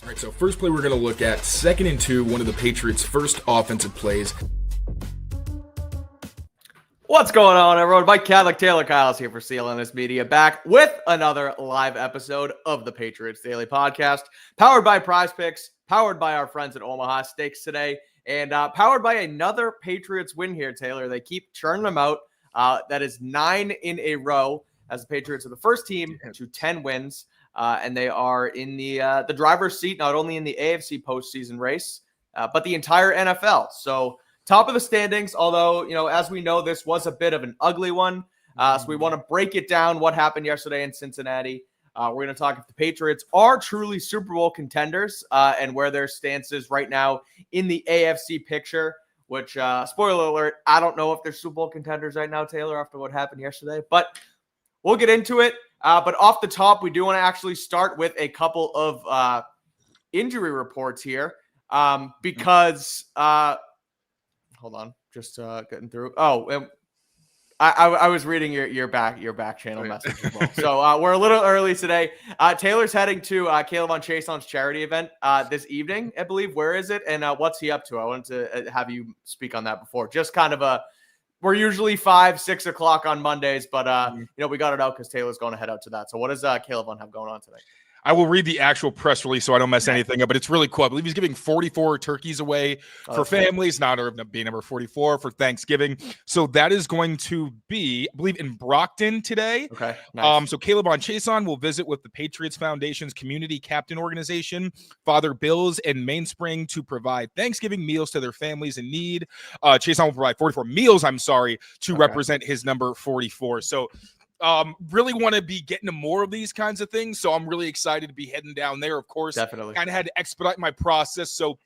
All right, so first play we're going to look at 2nd and 2, one of the Patriots' first offensive plays. What's going on, everyone? Mike Kadlick, Taylor Kyles here for CLNS Media, back with another live episode of the Patriots Daily podcast, powered by PrizePicks, powered by our friends at Omaha Steaks today, and powered by another Patriots win here, Taylor. They keep churning them out. That is 9 in a row, as the Patriots are the first team to 10 wins. And they are in the driver's seat, not only in the AFC postseason race, but the entire NFL. So top of the standings, although, as we know, this was a bit of an ugly one. So we want to break it down, what happened yesterday in Cincinnati. We're going to talk if the Patriots are truly Super Bowl contenders and where their stance is right now in the AFC picture, which, spoiler alert, I don't know if they're Super Bowl contenders right now, Taylor, after what happened yesterday. But we'll get into it. But off the top, we do want to actually start with a couple of injury reports here because hold on, just getting through. Oh, I was reading your back channel message as well. So we're a little early today. Taylor's heading to Caleb on Chaison's charity event this evening, I believe. Where is it? And what's he up to? I wanted to have you speak on that before. Just kind of we're usually 5-6 o'clock on Mondays, but we got it out because Taylor's going to head out to that. So what does Caleb have going on today? I will read the actual press release so I don't mess anything up, but it's really cool. I believe he's giving 44 turkeys away for families, not being number 44 for Thanksgiving. So that is going to be, I believe, in Brockton today. Okay. Nice. So Caleb on Chason will visit with the Patriots Foundation's community captain organization, Father Bills and Mainspring, to provide Thanksgiving meals to their families in need. Chason will provide 44 meals, to represent his number 44. So really want to be getting to more of these kinds of things. So I'm really excited to be heading down there. Of course, definitely kind of had to expedite my process. So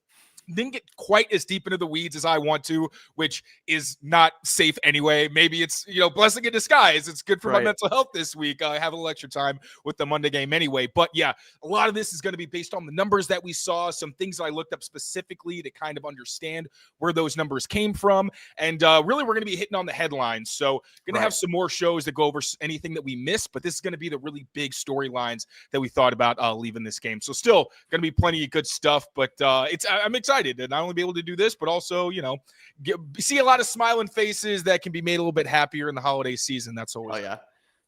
didn't get quite as deep into the weeds as I want to, which is not safe anyway. Maybe it's, blessing in disguise. It's good for my mental health this week. I have a little extra time with the Monday game anyway. But yeah, a lot of this is going to be based on the numbers that we saw, some things that I looked up specifically to kind of understand where those numbers came from. And really, we're going to be hitting on the headlines. So going to have some more shows that go over anything that we missed, but this is going to be the really big storylines that we thought about leaving this game. So still going to be plenty of good stuff, but I'm excited to not only be able to do this, but also, see a lot of smiling faces that can be made a little bit happier in the holiday season. That's always. Oh, yeah,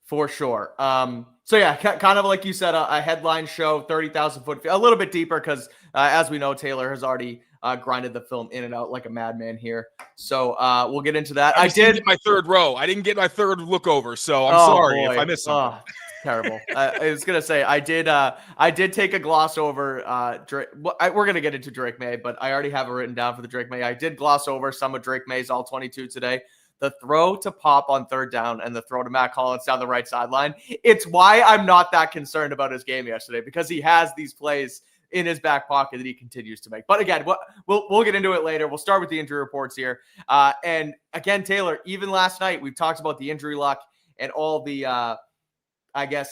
for sure. So yeah, kind of like you said, a headline show, 30,000 foot, a little bit deeper because as we know, Taylor has already grinded the film in and out like a madman here. So we'll get into that. I did get my third row. I didn't get my third look over. So I'm sorry if I missed something. Terrible. I was gonna say I did take a gloss over Drake. We're gonna get into Drake Maye, but I already have it written down for the Drake Maye. I did gloss over some of Drake Maye's all 22 today. The throw to Pop on third down and the throw to Matt Collins down the right sideline. It's why I'm not that concerned about his game yesterday, because he has these plays in his back pocket that he continues to make. But again, we'll get into it later. We'll start with the injury reports here. And again, Taylor, even last night we've talked about the injury luck and all the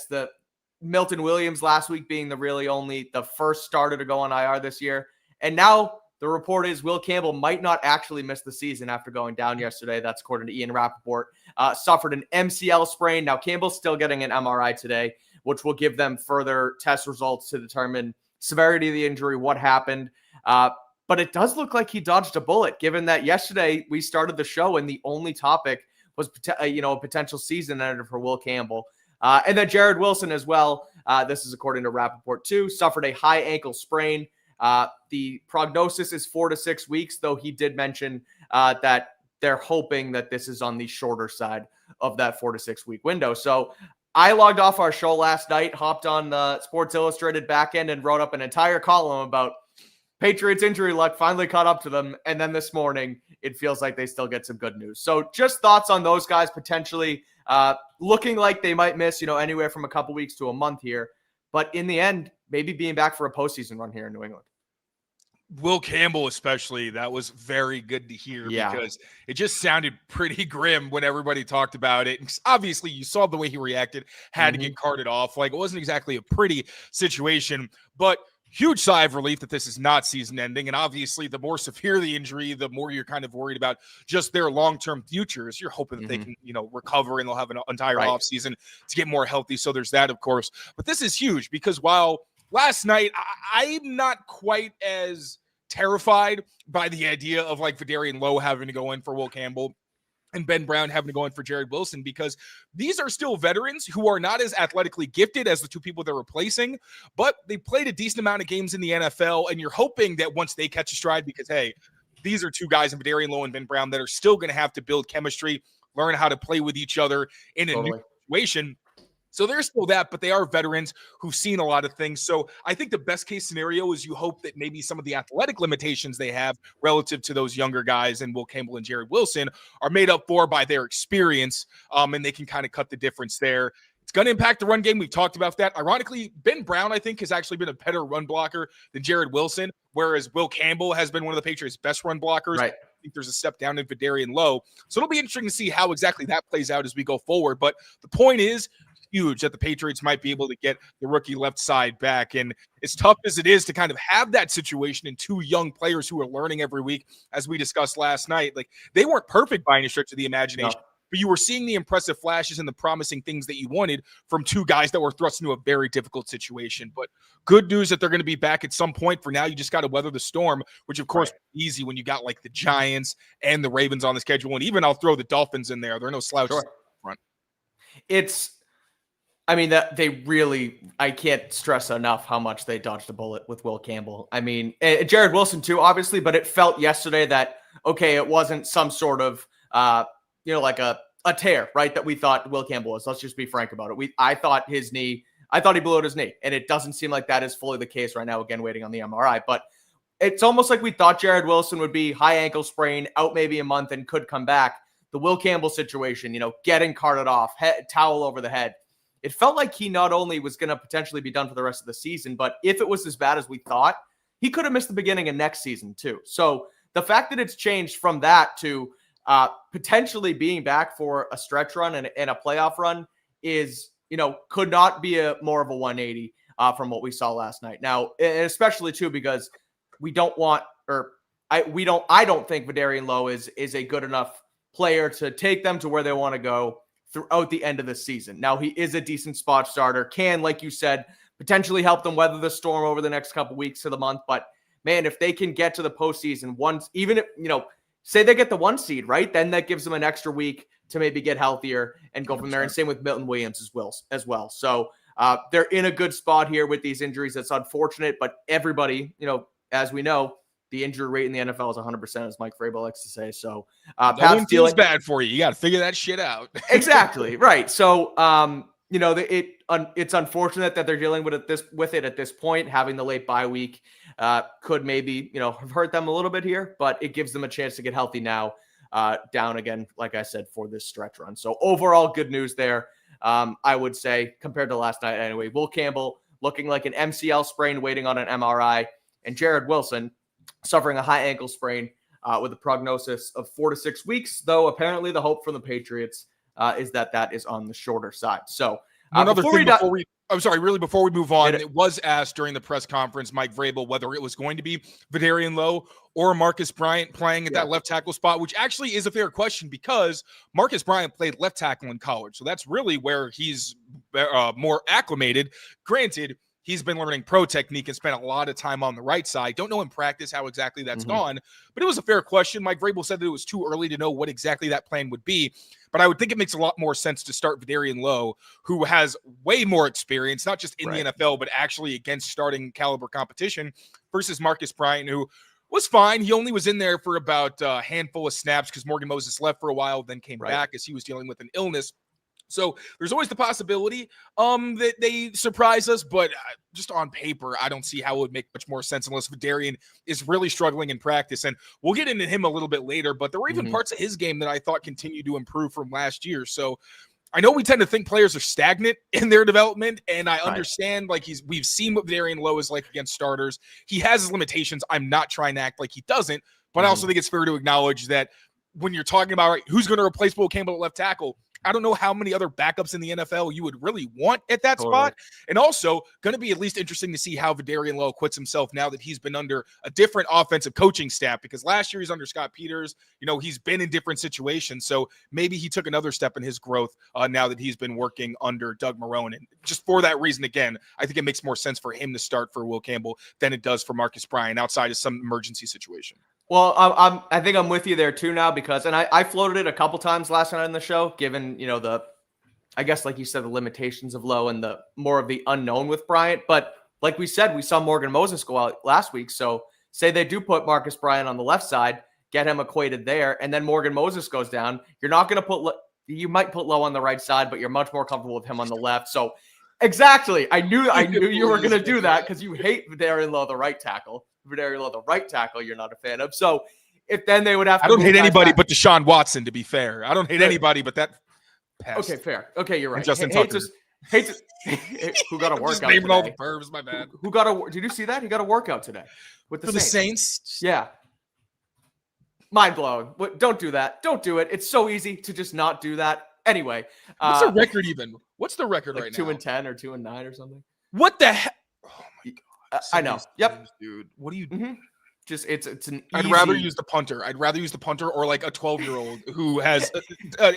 the Milton Williams last week being the first starter to go on IR this year. And now the report is Will Campbell might not actually miss the season after going down yesterday. That's according to Ian Rappaport. Suffered an MCL sprain. Now Campbell's still getting an MRI today, which will give them further test results to determine severity of the injury, what happened. But it does look like he dodged a bullet, given that yesterday we started the show and the only topic was a potential season ender for Will Campbell. And then Jared Wilson as well, this is according to Rappaport too, suffered a high ankle sprain. The prognosis is 4 to 6 weeks, though he did mention that they're hoping that this is on the shorter side of that 4 to 6 week window. So I logged off our show last night, hopped on the Sports Illustrated back end and wrote up an entire column about Patriots injury luck finally caught up to them. And then this morning, it feels like they still get some good news. So just thoughts on those guys potentially looking like they might miss, anywhere from a couple weeks to a month here. But in the end, maybe being back for a postseason run here in New England. Will Campbell especially, that was very good to hear because it just sounded pretty grim when everybody talked about it. And obviously, you saw the way he reacted, had to get carted off. Like, it wasn't exactly a pretty situation, but huge sigh of relief that this is not season ending. And obviously, the more severe the injury, the more you're kind of worried about just their long-term futures. You're hoping that they can, recover and they'll have an entire offseason to get more healthy. So there's that, of course. But this is huge because while last night, I'm not quite as terrified by the idea of like Vidarian Lowe having to go in for Will Campbell and Ben Brown having to go in for Jared Wilson, because these are still veterans who are not as athletically gifted as the two people they're replacing, but they played a decent amount of games in the NFL, and you're hoping that once they catch a stride, because, hey, these are two guys in Vidarian Lowe and Ben Brown that are still going to have to build chemistry, learn how to play with each other in a new situation. So there's still that, but they are veterans who've seen a lot of things. So I think the best case scenario is you hope that maybe some of the athletic limitations they have relative to those younger guys and Will Campbell and Jared Wilson are made up for by their experience, and they can kind of cut the difference there. It's going to impact the run game. We've talked about that. Ironically, Ben Brown, I think, has actually been a better run blocker than Jared Wilson, whereas Will Campbell has been one of the Patriots' best run blockers. Right. I think there's a step down in Vidarian Lowe. So it'll be interesting to see how exactly that plays out as we go forward. But the point is, huge that the Patriots might be able to get the rookie left side back. And as tough as it is to kind of have that situation in two young players who are learning every week, as we discussed last night, like they weren't perfect by any stretch of the imagination, but you were seeing the impressive flashes and the promising things that you wanted from two guys that were thrust into a very difficult situation. But good news that they're going to be back at some point. For now, you just got to weather the storm, which of course is easy when you got like the Giants and the Ravens on the schedule. And even I'll throw the Dolphins in there. They're no slouches front. I mean, that they really, I can't stress enough how much they dodged a bullet with Will Campbell. I mean, Jared Wilson too, obviously, but it felt yesterday that, okay, it wasn't some sort of, like a tear, right? That we thought Will Campbell was. Let's just be frank about it. I thought he blew out his knee, and it doesn't seem like that is fully the case right now. Again, waiting on the MRI, but it's almost like we thought Jared Wilson would be high ankle sprain, out maybe a month, and could come back. The Will Campbell situation, getting carted off, towel over the head. It felt like he not only was going to potentially be done for the rest of the season, but if it was as bad as we thought, he could have missed the beginning of next season too. So the fact that it's changed from that to potentially being back for a stretch run and a playoff run is, could not be more of a 180 from what we saw last night. Now, especially too, because I don't think Vidarian Lowe is a good enough player to take them to where they want to go throughout the end of the season. Now, he is a decent spot starter, can, like you said, potentially help them weather the storm over the next couple weeks to the month. But man, if they can get to the postseason once, even if, say they get the 1 seed, right? Then that gives them an extra week to maybe get healthier and go from there. And same with Milton Williams as well. So they're in a good spot here with these injuries. That's unfortunate, but everybody, as we know, the injury rate in the NFL is 100%, as Mike Vrabel likes to say. So, no one feels bad for you. You got to figure that shit out. Exactly right. So, it's unfortunate that they're dealing with it at this point. Having the late bye week could maybe have hurt them a little bit here, but it gives them a chance to get healthy now. Down again, like I said, for this stretch run. So overall, good news there. I would say compared to last night, anyway. Will Campbell looking like an MCL sprain, waiting on an MRI, and Jared Wilson suffering a high ankle sprain with a prognosis of 4 to 6 weeks, though apparently the hope from the Patriots is that is on the shorter side. So before we move on, it was asked during the press conference, Mike Vrabel, whether it was going to be Vidarian Lowe or Marcus Bryant playing at that left tackle spot, which actually is a fair question because Marcus Bryant played left tackle in college. So that's really where he's more acclimated. Granted, he's been learning pro technique and spent a lot of time on the right side. Don't know in practice how exactly that's gone, but it was a fair question. Mike Vrabel said that it was too early to know what exactly that plan would be, but I would think it makes a lot more sense to start Vidarian Lowe, who has way more experience, not just in the NFL, but actually against starting caliber competition, versus Marcus Bryant, who was fine. He only was in there for about a handful of snaps because Morgan Moses left for a while, then came back as he was dealing with an illness. So there's always the possibility that they surprise us, but just on paper, I don't see how it would make much more sense unless Vidarian is really struggling in practice. And we'll get into him a little bit later, but there were even parts of his game that I thought continued to improve from last year. So I know we tend to think players are stagnant in their development, and I understand we've seen what Vidarian Lowe is like against starters. He has his limitations. I'm not trying to act like he doesn't, but I also think it's fair to acknowledge that when you're talking about who's going to replace Will Campbell at left tackle, I don't know how many other backups in the NFL you would really want at that spot. And also going to be at least interesting to see how Vidarian Lowe quits himself now that he's been under a different offensive coaching staff, because last year he's under Scott Peters. He's been in different situations. So maybe he took another step in his growth now that he's been working under Doug Marrone. And just for that reason, again, I think it makes more sense for him to start for Will Campbell than it does for Marcus Bryant outside of some emergency situation. Well, I think I'm with you there too now, because, and I floated it a couple times last night on the show, given, I guess, like you said, the limitations of Lowe and the more of the unknown with Bryant. But like we said, we saw Morgan Moses go out last week. So say they do put Marcus Bryant on the left side, get him equated there, and then Morgan Moses goes down. You're not going to you might put Lowe on the right side, but you're much more comfortable with him on the left. So exactly. I knew you were going to do that because you hate Vidarian Lowe, the right tackle. Vidarian Lowe, the right tackle, you're not a fan of. So if then they would have to. I don't hate anybody but Deshaun Watson, to be fair. I don't hate anybody but that pest. Okay, fair. Okay, you're right. And Justin Tucker. Who got a workout just naming today. all the verbs, my bad. Did you see that? He got a workout today with the Saints. Yeah. Mind blowing. Don't do that. Don't do it. It's so easy to just not do that. Anyway. What's the record even? What's the record like right now? 2-10 or 2-9 or something. What the heck? Oh my God. I know. Yep. Games, dude. What do you Just it's an easy... I'd rather use the punter. I'd rather use the punter or like a 12-year-old who has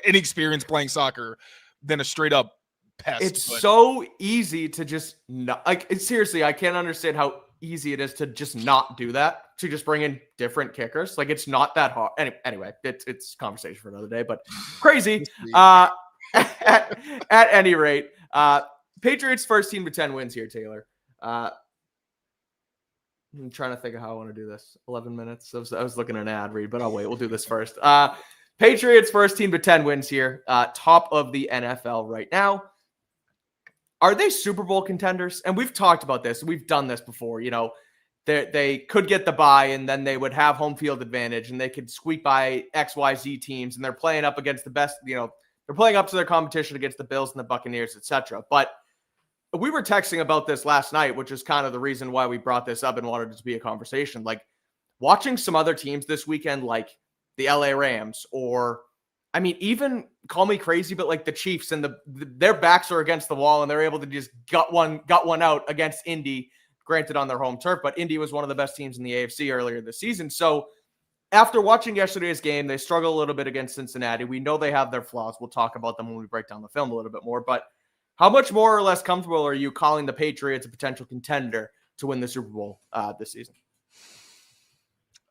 inexperience playing soccer than a straight up pest. It's so easy to just not, seriously, I can't understand how easy it is to just not do that, to just bring in different kickers. Like, it's not that hard. Anyway, it's conversation for another day, but crazy. At any rate, Patriots first team to 10 wins here, Taylor. I'm trying to think of how I want to do this. 11 minutes. I was looking at an ad read, but I'll wait. We'll do this first. Patriots first team to 10 wins here. Top of the NFL right now. Are they Super Bowl contenders? And we've talked about this. We've done this before. They could get the bye and then they would have home field advantage and they could squeak by XYZ teams, and they're playing up against the best, they're playing up to their competition against the Bills and the Buccaneers, etc. But we were texting about this last night, which is kind of the reason why we brought this up and wanted it to be a conversation. Like, watching some other teams this weekend, like the LA Rams, or even call me crazy, but like the Chiefs, and their backs are against the wall and they're able to just got one out against Indy, granted on their home turf, but Indy was one of the best teams in the AFC earlier this season. So after watching yesterday's game, they struggle a little bit against Cincinnati. We know they have their flaws. We'll talk about them when we break down the film a little bit more, but how much more or less comfortable are you calling the Patriots a potential contender to win the Super Bowl this season?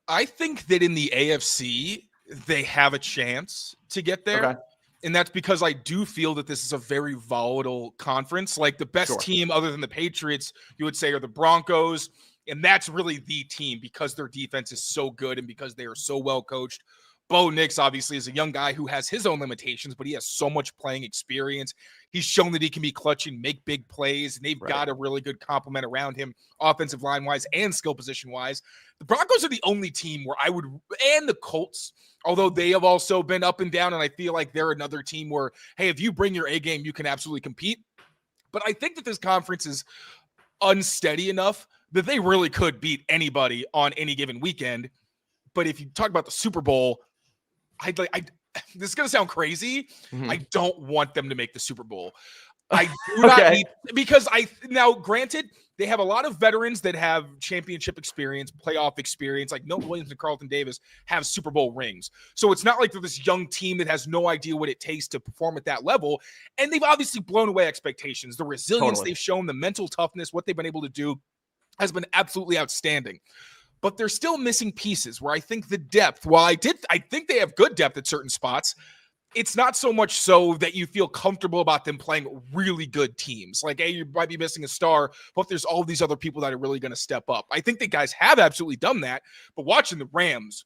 I think that in the AFC, they have a chance to get there. Okay. And that's because I do feel that this is a very volatile conference. Like, the best team other than the Patriots, you would say, are the Broncos. And that's really the team because their defense is so good and because they are so well coached. Bo Nix obviously is a young guy who has his own limitations, but he has so much playing experience. He's shown that he can be clutch and make big plays, and they've got a really good complement around him, offensive line-wise and skill position-wise. The Broncos are the only team where I would, and the Colts, although they have also been up and down, and I feel like they're another team where, hey, if you bring your A game, you can absolutely compete. But I think that this conference is unsteady enough that they really could beat anybody on any given weekend. But if you talk about the Super Bowl, this is going to sound crazy. Mm-hmm. I don't want them to make the Super Bowl. I do not need, because now granted, they have a lot of veterans that have championship experience, playoff experience, like Milton Williams and Carlton Davis have Super Bowl rings. So it's not like they're this young team that has no idea what it takes to perform at that level. And they've obviously blown away expectations. The resilience they've shown, the mental toughness, what they've been able to do has been absolutely outstanding. But they're still missing pieces where I think the depth, while I think they have good depth at certain spots, it's not so much so that you feel comfortable about them playing really good teams. Like, hey, you might be missing a star, but there's all these other people that are really going to step up. I think the guys have absolutely done that, but watching the Rams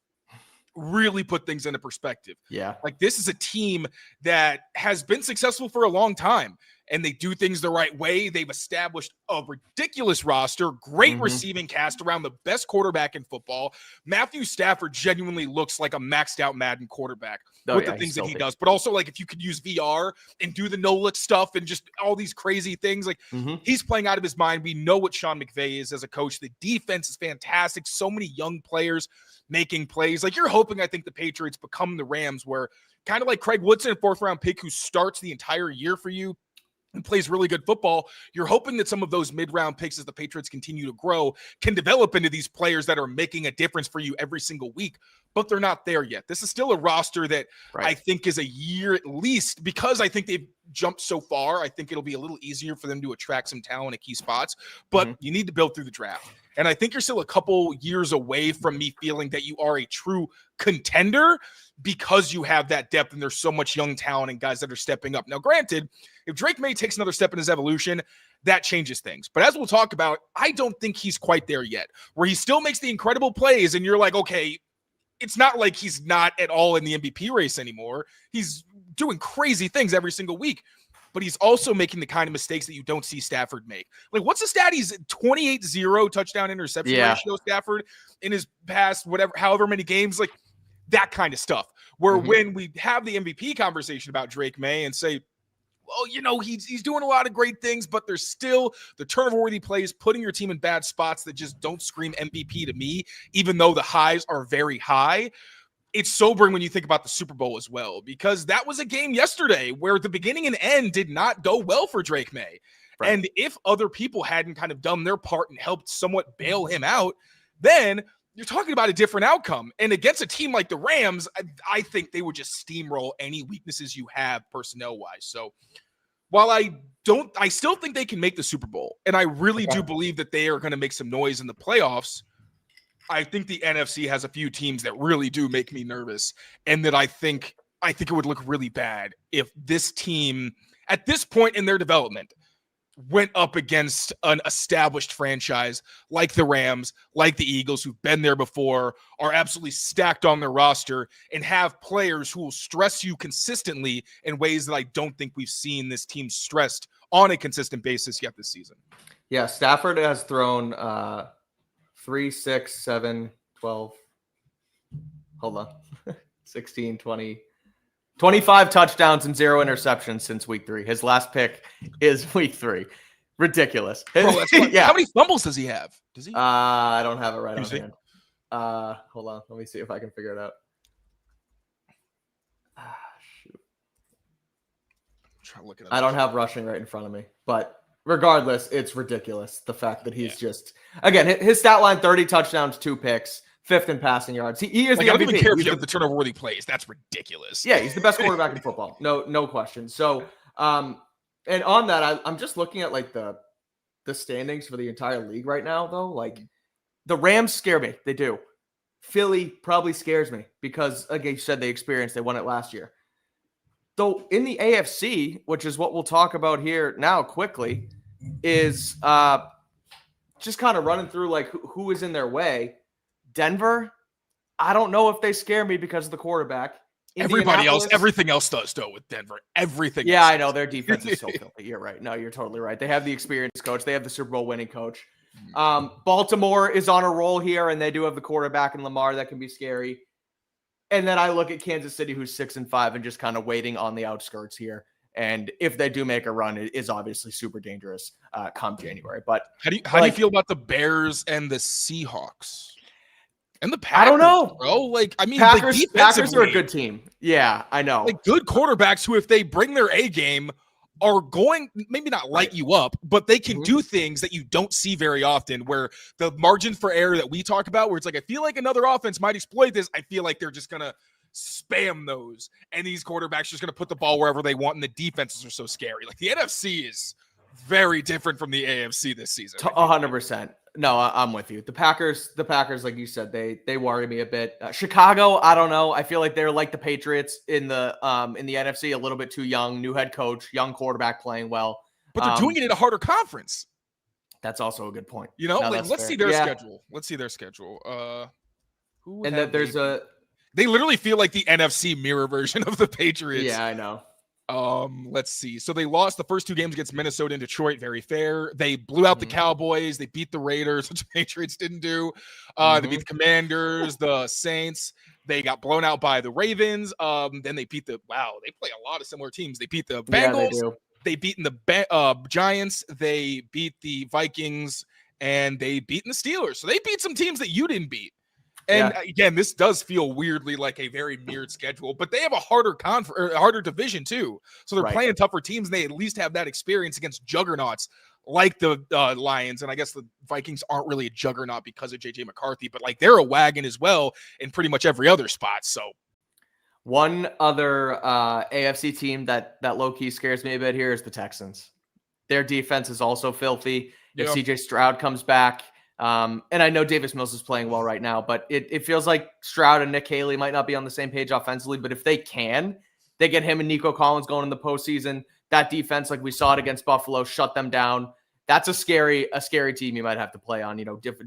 really put things into perspective. Yeah. Like, this is a team that has been successful for a long time, and they do things the right way. They've established a ridiculous roster, great receiving cast around the best quarterback in football. Matthew Stafford genuinely looks like a maxed out Madden quarterback with the things that he does. But also, like, if you could use VR and do the no-look stuff and just all these crazy things, like, he's playing out of his mind. We know what Sean McVay is as a coach. The defense is fantastic. So many young players making plays. Like, you're hoping, I think, the Patriots become the Rams, where kind of like Craig Woodson, 4th-round pick who starts the entire year for you and plays really good football. You're hoping that some of those mid-round picks, as the Patriots continue to grow, can develop into these players that are making a difference for you every single week, but they're not there yet. This is still a roster that I think is a year at least, because I think they've jumped so far. I think it'll be a little easier for them to attract some talent at key spots, but you need to build through the draft. And I think you're still a couple years away from me feeling that you are a true contender, because you have that depth and there's so much young talent and guys that are stepping up. Now, granted, if Drake Maye takes another step in his evolution, that changes things. But as we'll talk about, I don't think he's quite there yet, where he still makes the incredible plays and you're like, okay, it's not like he's not at all in the MVP race anymore. He's doing crazy things every single week, but he's also making the kind of mistakes that you don't see Stafford make. Like, what's the stat? He's 28-0 touchdown interception ratio, Stafford, in his past, however many games. Like, that kind of stuff, where when we have the MVP conversation about Drake Maye and say, well, he's doing a lot of great things, but there's still the turnover-worthy plays, putting your team in bad spots that just don't scream MVP to me, even though the highs are very high. It's sobering when you think about the Super Bowl as well, because that was a game yesterday where the beginning and end did not go well for Drake Maye. Right. And if other people hadn't kind of done their part and helped somewhat bail him out, then you're talking about a different outcome. And against a team like the Rams, I think they would just steamroll any weaknesses you have personnel-wise. So while I still think they can make the Super Bowl, and I really do believe that they are going to make some noise in the playoffs, I think the NFC has a few teams that really do make me nervous, and that I think it would look really bad if this team, at this point in their development, went up against an established franchise like the Rams, like the Eagles, who've been there before, are absolutely stacked on their roster, and have players who will stress you consistently in ways that I don't think we've seen this team stressed on a consistent basis yet this season. Yeah, Stafford has thrown 3, 6, 7, 12. Hold on. 16, 20. 25 touchdowns and 0 interceptions since week 3. His last pick is week 3. Ridiculous. Bro, yeah. How many fumbles does he have? Does he? I don't have it right on hand. Hold on. Let me see if I can figure it out. Shoot. I'm trying to look it up. I don't have rushing right in front of me, but regardless, it's ridiculous. The fact that he's just, again, his stat line, 30 touchdowns, 2 picks. 5th in passing yards. He is the MVP. I don't even care if you have the turnover-worthy plays. That's ridiculous. Yeah, he's the best quarterback in football. No question. So, and on that, I'm just looking at like the standings for the entire league right now, though. Like, the Rams scare me. They do. Philly probably scares me because, again, you said they won it last year. Though in the AFC, which is what we'll talk about here now quickly, is just kind of running through like who is in their way. Denver, I don't know if they scare me because of the quarterback. Everything else does, though, with Denver. Everything. Yeah, I know. Their defense is so filthy. You're right. No, you're totally right. They have the experienced coach. They have the Super Bowl winning coach. Baltimore is on a roll here, and they do have the quarterback in Lamar that can be scary. And then I look at Kansas City, who's 6-5, and just kind of waiting on the outskirts here. And if they do make a run, it is obviously super dangerous come January. But how do you feel about the Bears and the Seahawks? And the Packers, I don't know, bro. Like, I mean, Packers are a good team. Yeah, I know. Like, good quarterbacks who, if they bring their A game, are going maybe not light you up, but they can do things that you don't see very often. Where the margin for error that we talk about, where it's like, I feel like another offense might exploit this. I feel like they're just gonna spam those, and these quarterbacks are just gonna put the ball wherever they want, and the defenses are so scary. Like, the NFC is very different from the AFC this season. 100%. No, I'm with you. The Packers, like you said, they worry me a bit. Chicago, I don't know. I feel like they're like the Patriots in the NFC, a little bit too young, new head coach, young quarterback playing well. But they're doing it in a harder conference. That's also a good point. No, like, let's see their schedule. Let's see their schedule. They literally feel like the NFC mirror version of the Patriots. Yeah, I know. Let's see. So they lost the first 2 games against Minnesota and Detroit. Very fair. They blew out the Cowboys. They beat the Raiders, which the Patriots didn't do. They beat the Commanders, the Saints. They got blown out by the Ravens. Then they beat they play a lot of similar teams. They beat the Bengals. Yeah, they beaten the Giants. They beat the Vikings, and they beaten the Steelers. So they beat some teams that you didn't beat. And again, this does feel weirdly like a very mirrored schedule, but they have a harder division too. So they're playing tougher teams, and they at least have that experience against juggernauts like the Lions. And I guess the Vikings aren't really a juggernaut because of JJ McCarthy, but like they're a wagon as well in pretty much every other spot. So one other AFC team that low-key scares me a bit here is the Texans. Their defense is also filthy. If CJ Stroud comes back, and I know Davis Mills is playing well right now, but it feels like Stroud and Nick Haley might not be on the same page offensively, but if they get him and Nico Collins going in the postseason. That defense, like we saw it against Buffalo, shut them down. That's a scary team you might have to play on,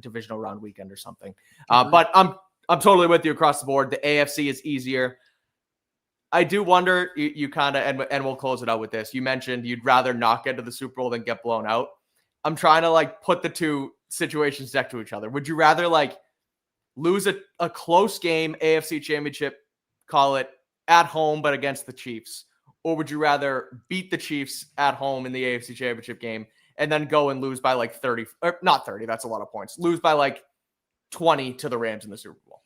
divisional round weekend or something. But I'm totally with you across the board. The AFC is easier. I do wonder, you kind of, and we'll close it out with this. You mentioned you'd rather not get to the Super Bowl than get blown out. I'm trying to put the two situations next to each other. Would you rather lose a close game, AFC Championship, call it at home, but against the Chiefs? Or would you rather beat the Chiefs at home in the AFC Championship game and then go and lose by 30, or not 30, that's a lot of points, lose by 20 to the Rams in the Super Bowl?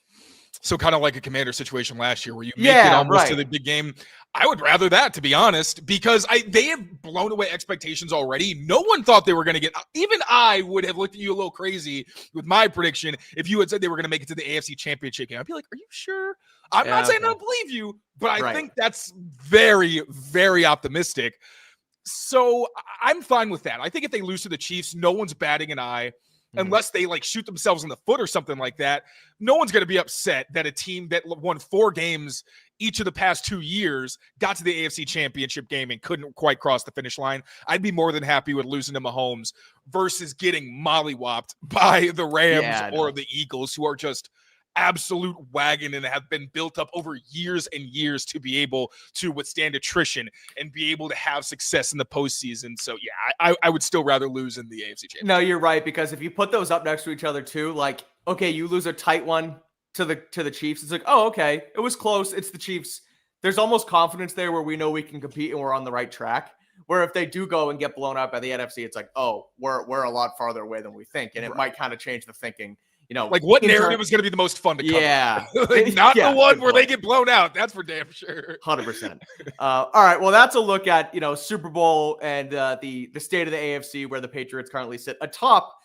So kind of like a Commander situation last year where you make it almost to the big game. I would rather that, to be honest, because they have blown away expectations already. No one thought they were going to get, even I would have looked at you a little crazy with my prediction if you had said they were going to make it to the AFC Championship game. I'd be like, are you sure? I'm not saying I don't believe you, but I think that's very, very optimistic. So I'm fine with that. I think if they lose to the Chiefs, no one's batting an eye. Unless they shoot themselves in the foot or something like that, no one's going to be upset that a team that won 4 games each of the past 2 years got to the AFC Championship game and couldn't quite cross the finish line. I'd be more than happy with losing to Mahomes versus getting mollywopped by the Rams or the Eagles, who are just absolute wagon and have been built up over years and years to be able to withstand attrition and be able to have success in the postseason. So yeah, I would still rather lose in the AFC Championship. No, you're right, because if you put those up next to each other too, okay, you lose a tight one to the Chiefs. It's oh, okay, it was close. It's the Chiefs. There's almost confidence there where we know we can compete and we're on the right track. Where if they do go and get blown out by the NFC, it's oh, we're a lot farther away than we think, and it might kind of change the thinking. What narrative is going to be the most fun to cover? Yeah. Not the one where they get blown out. That's for damn sure. 100%. All right. Well, that's a look at, Super Bowl and the state of the AFC, where the Patriots currently sit atop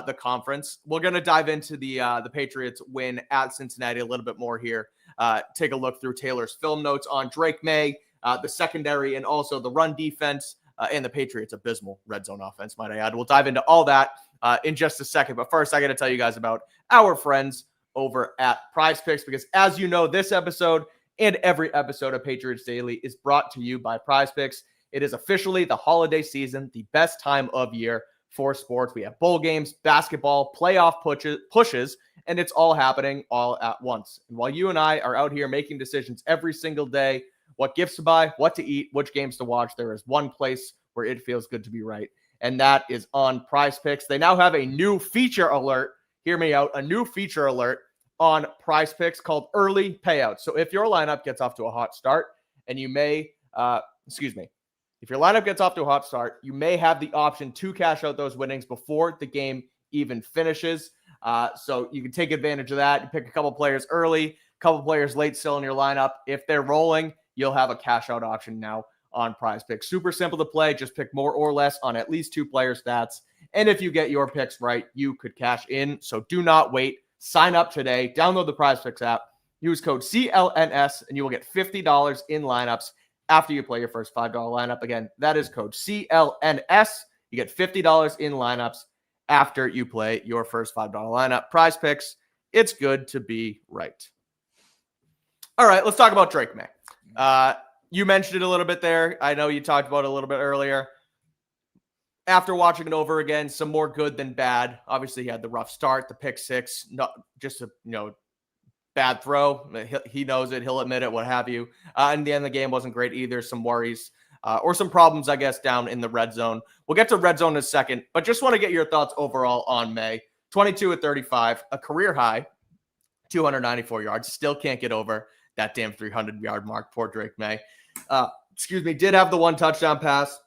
the conference. We're going to dive into the Patriots win at Cincinnati a little bit more here. Take a look through Taylor's film notes on Drake Maye, the secondary, and also the run defense, and the Patriots' abysmal red zone offense, might I add. We'll dive into all that in just a second. But first, I got to tell you guys about our friends over at PrizePicks, because as you know, this episode and every episode of Patriots Daily is brought to you by PrizePicks. It is officially the holiday season, the best time of year for sports. We have bowl games, basketball, playoff pushes, and it's all happening all at once. And while you and I are out here making decisions every single day, what gifts to buy, what to eat, which games to watch, there is one place where it feels good to be right, and that is on PrizePicks. They now have a new feature alert. Hear me out. A new feature alert on PrizePicks called Early Payouts. So if your lineup gets off to a hot start, and you may, if your lineup gets off to a hot start, you may have the option to cash out those winnings before the game even finishes. So you can take advantage of that. You pick a couple players early, a couple players late still in your lineup. If they're rolling, you'll have a cash out option now on PrizePicks. Super simple to play. Just pick more or less on at least 2 player stats. And if you get your picks right, you could cash in. So do not wait. Sign up today. Download the PrizePicks app. Use code CLNS, and you will get $50 in lineups after you play your first $5 lineup. Again, that is code CLNS. You get $50 in lineups after you play your first $5 lineup. PrizePicks, it's good to be right. All right, let's talk about Drake Maye. You mentioned it a little bit there. I know you talked about it a little bit earlier. After watching it over again, some more good than bad. Obviously, he had the rough start, the pick 6, not just a bad throw. He knows it. He'll admit it, what have you. And the end of the game wasn't great either. Some worries or some problems, I guess, down in the red zone. We'll get to red zone in a second, but just want to get your thoughts overall on Maye. 22 at 35, a career high, 294 yards. Still can't get over that damn 300-yard mark. Poor Drake Maye. Did have the 1 touchdown pass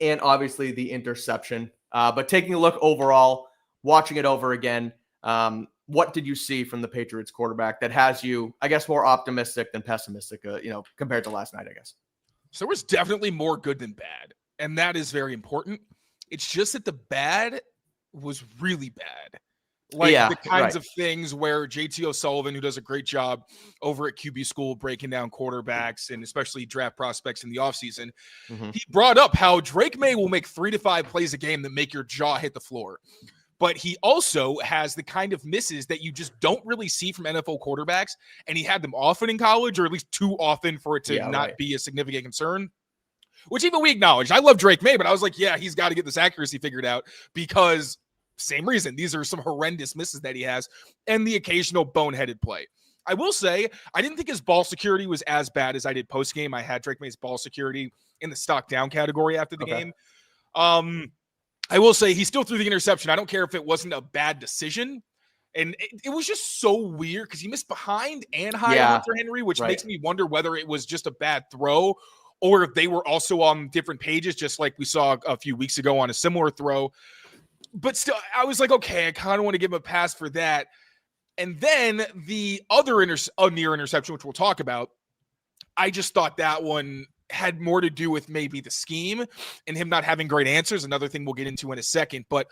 and obviously the interception. But taking a look overall, watching it over again, what did you see from the Patriots quarterback that has you, I guess, more optimistic than pessimistic, compared to last night, I guess? So there was definitely more good than bad, and that is very important. It's just that the bad was really bad. Like the kinds of things where JT O'Sullivan, who does a great job over at QB School breaking down quarterbacks and especially draft prospects in the offseason, he brought up how Drake Maye will make 3 to 5 plays a game that make your jaw hit the floor. But he also has the kind of misses that you just don't really see from NFL quarterbacks, and he had them often in college, or at least too often for it to not be a significant concern, which even we acknowledged. I love Drake Maye, but I was like, yeah, he's got to get this accuracy figured out because same reason. These are some horrendous misses that he has and the occasional boneheaded play. I will say, I didn't think his ball security was as bad as I did post-game. I had Drake Maye's ball security in the stock down category after the game. I will say he still threw the interception. I don't care if it wasn't a bad decision. And it was just so weird because he missed behind and high on Hunter Henry, which makes me wonder whether it was just a bad throw or if they were also on different pages, just like we saw a few weeks ago on a similar throw. But still, I was like, okay, I kind of want to give him a pass for that. And then the other near interception, which we'll talk about, I just thought that one had more to do with maybe the scheme and him not having great answers. Another thing we'll get into in a second. But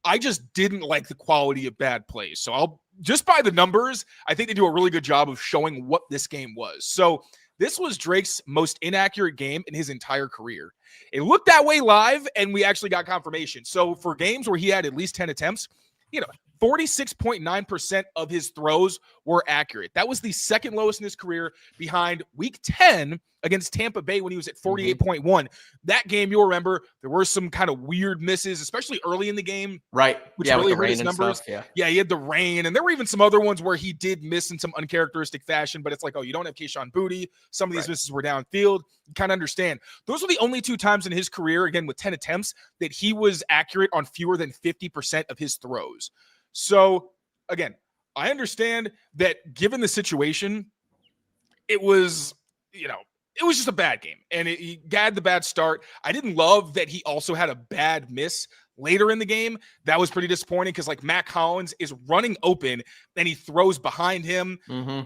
I just didn't like the quality of bad plays. So I'll just by the numbers, I think they do a really good job of showing what this game was. So this was Drake's most inaccurate game in his entire career. It looked that way live, and we actually got confirmation. So for games where he had at least 10 attempts, 46.9% of his throws were accurate. That was the second lowest in his career behind week 10 against Tampa Bay when he was at 48.1. That game, you'll remember, there were some kind of weird misses, especially early in the game. Right. Which really hurt his numbers. Yeah, he had the rain, and there were even some other ones where he did miss in some uncharacteristic fashion, but it's like, oh, you don't have Keyshawn Boutte. Some of these misses were downfield. You kind of understand. Those were the only 2 times in his career, again, with 10 attempts, that he was accurate on fewer than 50% of his throws. So, again, I understand that given the situation, it was, it was just a bad game. And he had the bad start. I didn't love that he also had a bad miss later in the game. That was pretty disappointing because, like, Matt Collins is running open and he throws behind him.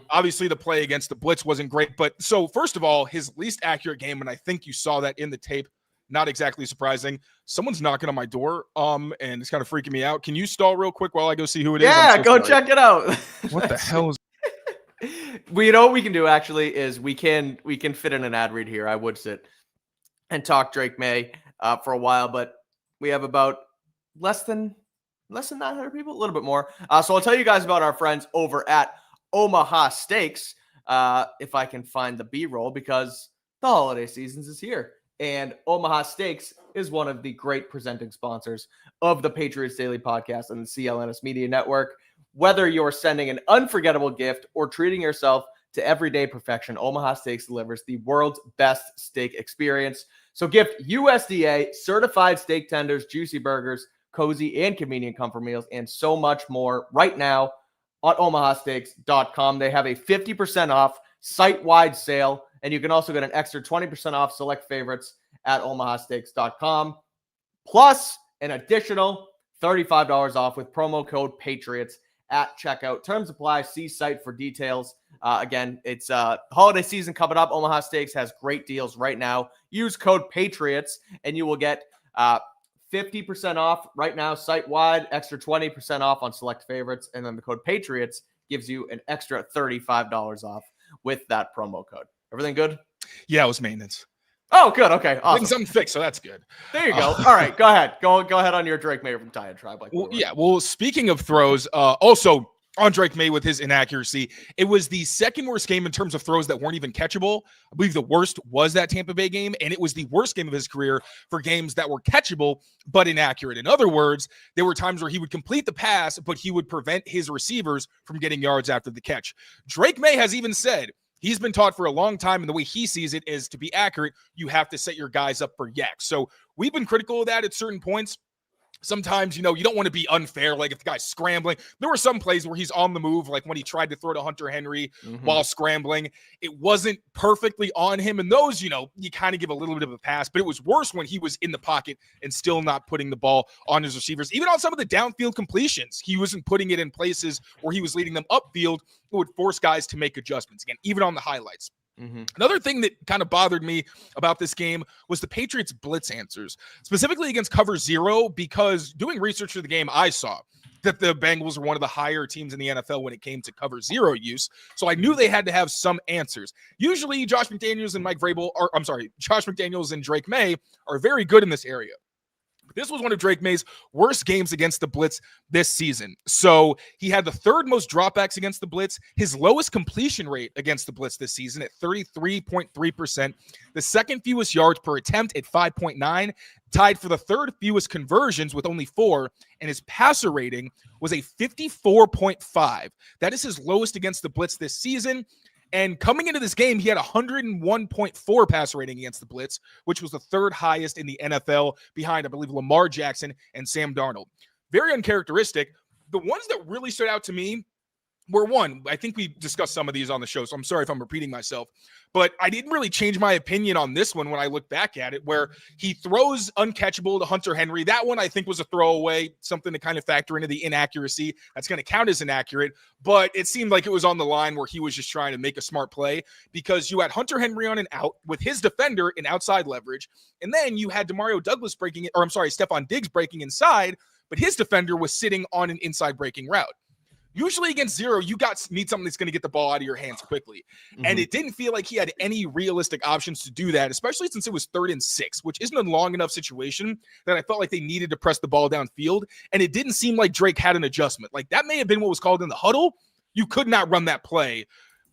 Obviously, the play against the blitz wasn't great. But so, first of all, his least accurate game, and I think you saw that in the tape, not exactly surprising. Someone's knocking on my door, and it's kind of freaking me out. Can you stall real quick while I go see who it is? Yeah, go check it out. What the hell is? You know what we can do actually is we can fit in an ad read here. I would sit and talk Drake Maye for a while, but we have about less than 900 people, a little bit more. So I'll tell you guys about our friends over at Omaha Steaks. If I can find the B-roll, because the holiday season is here. And Omaha Steaks is one of the great presenting sponsors of the Patriots Daily podcast and the CLNS Media Network. Whether you're sending an unforgettable gift or treating yourself to everyday perfection, Omaha Steaks delivers the world's best steak experience. So gift USDA certified steak tenders, juicy burgers, cozy and convenient comfort meals, and so much more right now on omahasteaks.com. They have a 50% off site-wide sale, and you can also get an extra 20% off select favorites at omahasteaks.com, plus an additional $35 off with promo code Patriots at checkout. Terms apply. See site for details. Again, it's holiday season coming up. Omaha Steaks has great deals right now. Use code Patriots, and you will get 50% off right now site-wide, extra 20% off on select favorites, and then the code Patriots gives you an extra $35 off with that promo code. Everything good? Yeah, it was maintenance. Oh, good. Okay, awesome. Something fixed, so that's good. There you go. All right, go ahead. Go ahead on your Drake Maye from Titan Tribe. Well, speaking of throws, also on Drake Maye with his inaccuracy, it was the second worst game in terms of throws that weren't even catchable. I believe the worst was that Tampa Bay game, and it was the worst game of his career for games that were catchable but inaccurate. In other words, there were times where he would complete the pass, but he would prevent his receivers from getting yards after the catch. Drake Maye has even said he's been taught for a long time, and the way he sees it is to be accurate, you have to set your guys up for yak. So we've been critical of that at certain points. sometimes, you don't want to be unfair. Like if the guy's scrambling, there were some plays where he's on the move, like when he tried to throw to Hunter Henry while scrambling. It wasn't perfectly on him. And those, you kind of give a little bit of a pass, but it was worse when he was in the pocket and still not putting the ball on his receivers. Even on some of the downfield completions, he wasn't putting it in places where he was leading them upfield. It would force guys to make adjustments. Again, even on the highlights. Another thing that kind of bothered me about this game was the Patriots blitz answers, specifically against cover 0, because doing research for the game, I saw that the Bengals were one of the higher teams in the NFL when it came to cover 0 use. So I knew they had to have some answers. Usually Josh McDaniels and Drake Maye are very good in this area. This was one of Drake Maye's worst games against the blitz this season. So he had the 3rd most dropbacks against the blitz, his lowest completion rate against the blitz this season at 33.3%, the 2nd fewest yards per attempt at 5.9, tied for the 3rd fewest conversions with only 4, and his passer rating was a 54.5. That is his lowest against the blitz this season. And coming into this game, he had 101.4 passer rating against the blitz, which was the 3rd highest in the NFL behind, I believe, Lamar Jackson and Sam Darnold. Very uncharacteristic. The ones that really stood out to me were, one, I think we discussed some of these on the show, so I'm sorry if I'm repeating myself, but I didn't really change my opinion on this one when I look back at it, where he throws uncatchable to Hunter Henry. That one I think was a throwaway, something to kind of factor into the inaccuracy. That's going to count as inaccurate, but it seemed like it was on the line where he was just trying to make a smart play, because you had Hunter Henry on an out with his defender in outside leverage, and then you had Stephon Diggs breaking inside, but his defender was sitting on an inside breaking route. Usually against 0, you need something that's going to get the ball out of your hands quickly. And it didn't feel like he had any realistic options to do that, especially since it was 3rd and 6, which isn't a long enough situation that I felt like they needed to press the ball downfield. And it didn't seem like Drake had an adjustment. Like that may have been what was called in the huddle. You could not run that play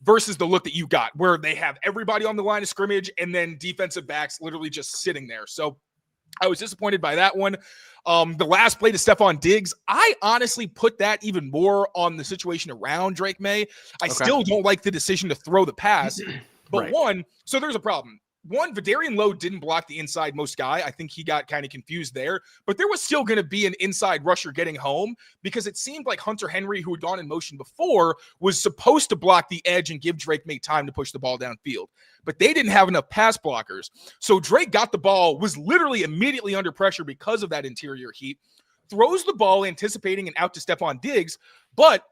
versus the look that you got where they have everybody on the line of scrimmage and then defensive backs literally just sitting there. So I was disappointed by that one. The last play to Stephon Diggs, I honestly put that even more on the situation around Drake Maye. I still don't like the decision to throw the pass. But so there's a problem. One, Vidarian Lowe didn't block the inside most guy. I think he got kind of confused there. But there was still going to be an inside rusher getting home, because it seemed like Hunter Henry, who had gone in motion before, was supposed to block the edge and give Drake Maye time to push the ball downfield. But they didn't have enough pass blockers. So Drake got the ball, was literally immediately under pressure because of that interior heat, throws the ball anticipating an out to Stephon Diggs, but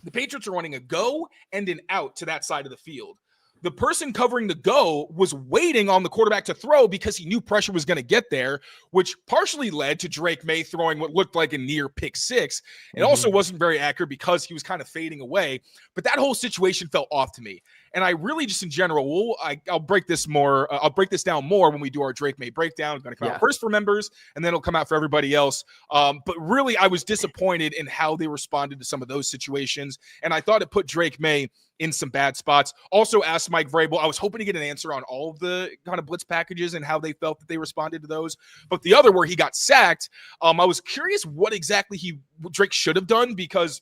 the Patriots are running a go and an out to that side of the field. The person covering the go was waiting on the quarterback to throw because he knew pressure was going to get there, which partially led to Drake Maye throwing what looked like a near pick 6. It also wasn't very accurate because he was kind of fading away. But that whole situation felt off to me. And I really just in general, I'll break this more. I'll break this down more when we do our Drake Maye breakdown. It's going to come out first for members, and then it'll come out for everybody else. But really, I was disappointed in how they responded to some of those situations. And I thought it put Drake Maye in some bad spots. Also asked Mike Vrabel. I was hoping to get an answer on all of the kind of blitz packages and how they felt that they responded to those. But the other where he got sacked, I was curious what exactly Drake should have done, because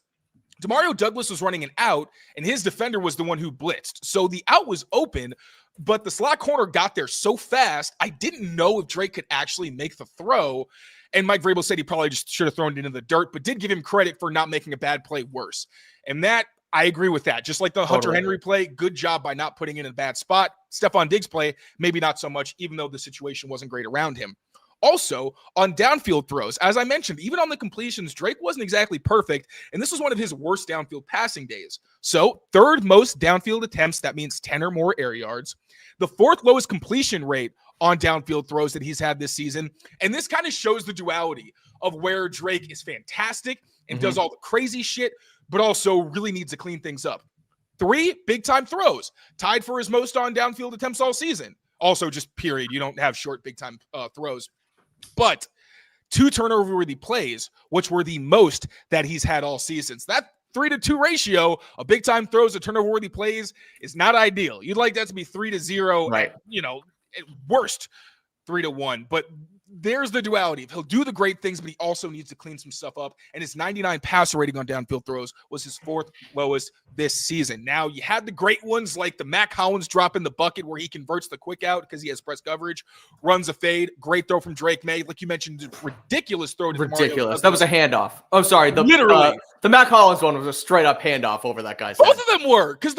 Demario Douglas was running an out and his defender was the one who blitzed. So the out was open, but the slot corner got there so fast, I didn't know if Drake could actually make the throw. And Mike Vrabel said he probably just should have thrown it into the dirt, but did give him credit for not making a bad play worse. And that, I agree with that. Just like the Hunter Henry play, good job by not putting it in a bad spot. Stephon Diggs play, maybe not so much, even though the situation wasn't great around him. Also, on downfield throws, as I mentioned, even on the completions, Drake wasn't exactly perfect, and this was one of his worst downfield passing days. So, 3rd most downfield attempts, that means 10 or more air yards. The 4th lowest completion rate on downfield throws that he's had this season. And this kind of shows the duality of where Drake is fantastic and does all the crazy shit, but also really needs to clean things up. 3 big-time throws, tied for his most on downfield attempts all season. Also, just period. You don't have short big-time throws. But 2 turnover-worthy plays, which were the most that he's had all season. So that 3-2 ratio of big-time throws to turnover-worthy plays is not ideal. You'd like that to be 3-0, right? At worst 3-1. But there's the duality. He'll do the great things, but he also needs to clean some stuff up. And his 99 passer rating on downfield throws was his 4th lowest this season. Now, you had the great ones like the Mac Hollins drop in the bucket where he converts the quick out because he has press coverage, runs a fade, great throw from Drake Maye. Like you mentioned, ridiculous throw to ridiculous. That was a handoff. Oh, sorry. Literally. The Mac Hollins one was a straight up handoff over that guy's Both head. of them were because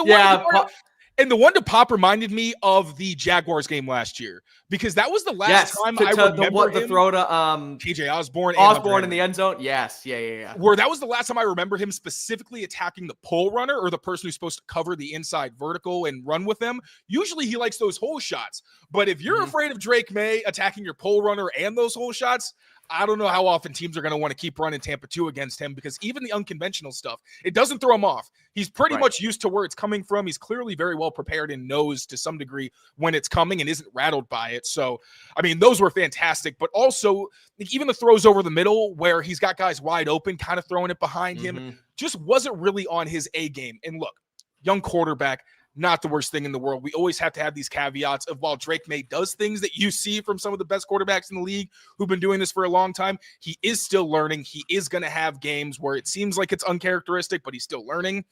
and the one to Pop reminded me of the Jaguars game last year because that was the last time I remember the throw to KJ Osborne in the end zone. Yes, yeah. Where that was the last time I remember him specifically attacking the pole runner or the person who's supposed to cover the inside vertical and run with them. Usually he likes those hole shots, but if you're afraid of Drake Maye attacking your pole runner and those hole shots, I don't know how often teams are going to want to keep running Tampa 2 against him because even the unconventional stuff, it doesn't throw him off. He's pretty much used to where it's coming from. He's clearly very well prepared and knows to some degree when it's coming and isn't rattled by it. So, I mean, those were fantastic. But also, even the throws over the middle where he's got guys wide open, kind of throwing it behind him, just wasn't really on his A game. And look, young quarterback, not the worst thing in the world. We always have to have these caveats of while Drake Maye does things that you see from some of the best quarterbacks in the league who've been doing this for a long time, he is still learning. He is going to have games where it seems like it's uncharacteristic, but he's still learning.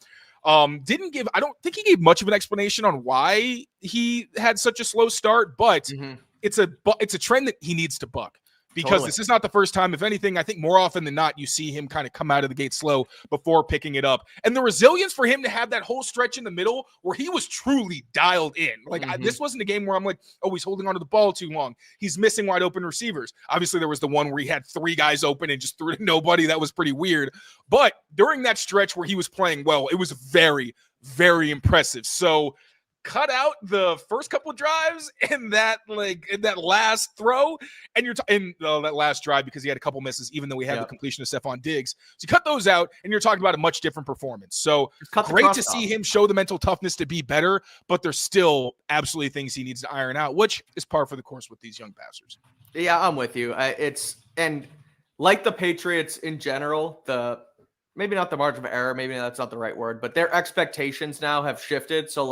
I don't think he gave much of an explanation on why he had such a slow start, but it's a trend that he needs to buck. Because this is not the first time. If anything, I think more often than not, you see him kind of come out of the gate slow before picking it up. And the resilience for him to have that whole stretch in the middle where he was truly dialed in. Like this wasn't a game where I'm like, oh, he's holding onto the ball too long. He's missing wide open receivers. Obviously, there was the one where he had 3 guys open and just threw to nobody. That was pretty weird. But during that stretch where he was playing well, it was very, very impressive. So cut out the first couple of drives and that last throw and that last drive because he had a couple misses, even though we had the completion of Stephon Diggs. So you cut those out and you're talking about a much different performance. So great to see him show the mental toughness to be better, but there's still absolutely things he needs to iron out, which is par for the course with these young passers. Yeah, I'm with you. And like the Patriots in general, maybe not the margin of error, maybe that's not the right word, but their expectations now have shifted. So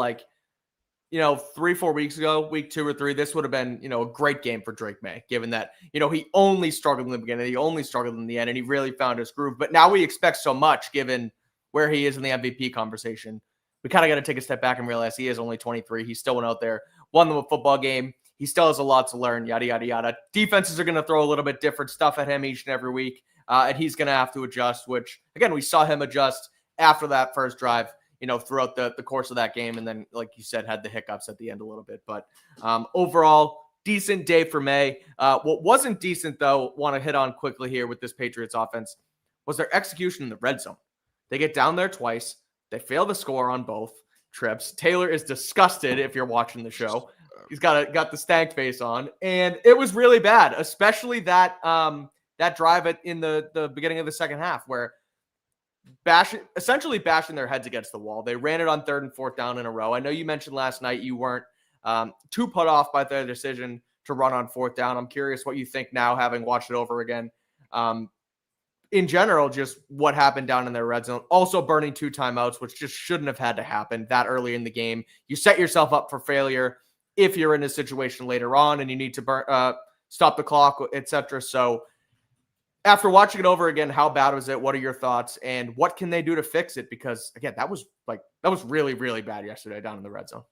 3-4 weeks ago, week 2 or 3, this would have been, a great game for Drake Maye, given that, he only struggled in the beginning, he only struggled in the end, and he really found his groove. But now we expect so much given where he is in the MVP conversation. We kind of got to take a step back and realize he is only 23. He still went out there, won them a football game. He still has a lot to learn, yada, yada, yada. Defenses are going to throw a little bit different stuff at him each and every week, and he's going to have to adjust, which, again, we saw him adjust after that first drive, throughout the course of that game. And then, like you said, had the hiccups at the end a little bit. But overall, decent day for Maye. What wasn't decent, though, want to hit on quickly here with this Patriots offense, was their execution in the red zone. They get down there twice. They fail to score on both trips. Taylor is disgusted if you're watching the show. He's got the stank face on. And it was really bad, especially that drive in the beginning of the second half where essentially bashing their heads against the wall. They ran it on 3rd and 4th down in a row. I know you mentioned last night you weren't too put off by their decision to run on 4th down. I'm curious what you think now, having watched it over again. In general, just what happened down in their red zone. Also burning 2 timeouts, which just shouldn't have had to happen that early in the game. You set yourself up for failure if you're in a situation later on and you need to stop the clock, etc. So after watching it over again, how bad was it? What are your thoughts? And what can they do to fix it? Because, again, that was really, really bad yesterday down in the red zone.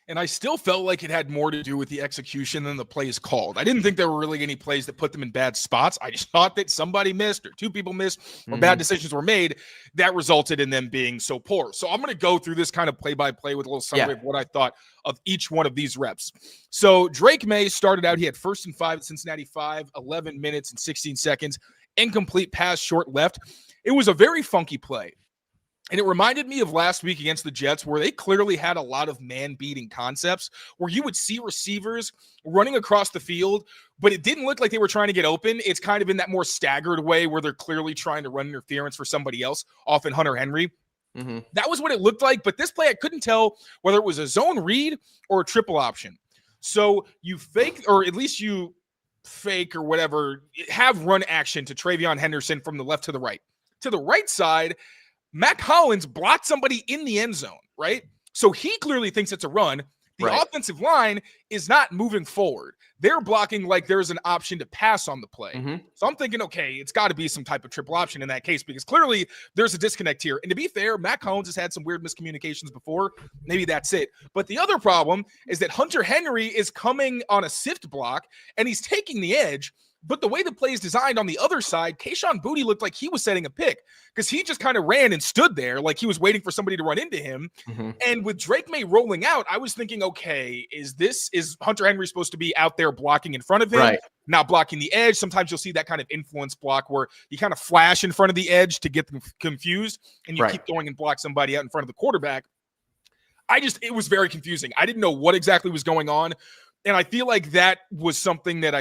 And I still felt like it had more to do with the execution than the plays called. I didn't think there were really any plays that put them in bad spots. I just thought that somebody missed or 2 people missed or bad decisions were made that resulted in them being so poor. So I'm going to go through this kind of play-by-play with a little summary of what I thought of each one of these reps. So Drake Maye started out. He had 1st and 5 at Cincinnati 5, 11 minutes and 16 seconds. Incomplete pass, short left. It was a very funky play. And it reminded me of last week against the Jets where they clearly had a lot of man-beating concepts where you would see receivers running across the field, but it didn't look like they were trying to get open. It's kind of in that more staggered way where they're clearly trying to run interference for somebody else, often Hunter Henry. That was what it looked like. But this play, I couldn't tell whether it was a zone read or a triple option. So you fake, or at least you fake or whatever, have run action to Travion Henderson from the left to the right. To the right side, Mac Hollins blocked somebody in the end zone, right? So he clearly thinks it's a run, The offensive line is not moving forward. They're blocking like there's an option to pass on the play. So I'm thinking, okay, it's got to be some type of triple option in that case, because clearly there's a disconnect here. And to be fair, Matt Collins has had some weird miscommunications before. Maybe that's it. But the other problem is that Hunter Henry is coming on a sift block and he's taking the edge. But the way the play is designed on the other side, Kayshon Boutte looked like he was setting a pick because he just kind of ran and stood there like he was waiting for somebody to run into him. And with Drake Maye rolling out, I was thinking, okay, is Hunter Henry supposed to be out there blocking in front of him, not blocking the edge? Sometimes you'll see that kind of influence block where you kind of flash in front of the edge to get them confused and you keep going and block somebody out in front of the quarterback. It was very confusing. I didn't know what exactly was going on. And I feel like that was something that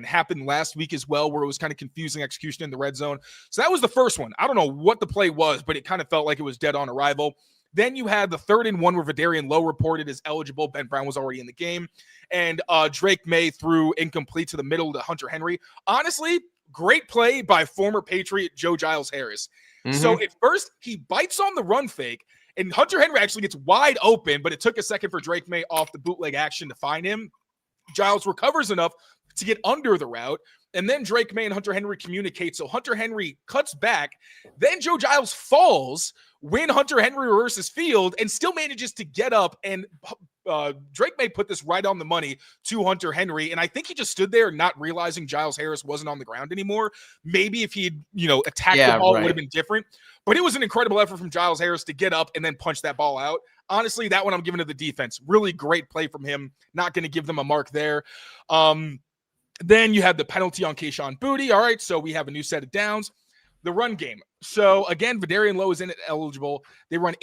happened last week as well, where it was kind of confusing execution in the red zone. So that was the first one. I don't know what the play was, but it kind of felt like it was dead on arrival. Then you had the 3rd and 1 where Vidarian Lowe reported as eligible. Ben Brown was already in the game. And Drake Maye threw incomplete to the middle to Hunter Henry. Honestly, great play by former Patriot Joe Giles Harris. So at first, he bites on the run fake, and Hunter Henry actually gets wide open, but it took a second for Drake Maye off the bootleg action to find him. Giles recovers enough to get under the route, and then Drake Maye and Hunter Henry communicate. So Hunter Henry cuts back. Then Joe Giles falls when Hunter Henry reverses field and still manages to get up. And Drake Maye put this right on the money to Hunter Henry. And I think he just stood there not realizing Giles Harris wasn't on the ground anymore. Maybe if he'd, attacked the ball, it would have been different. But it was an incredible effort from Giles Harris to get up and then punch that ball out. Honestly, that one I'm giving to the defense. Really great play from him. Not going to give them a mark there. Then you have the penalty on Kayshon Boutte. All right, so we have a new set of downs. The run game. So again, Vidarian Lowe is ineligible. They run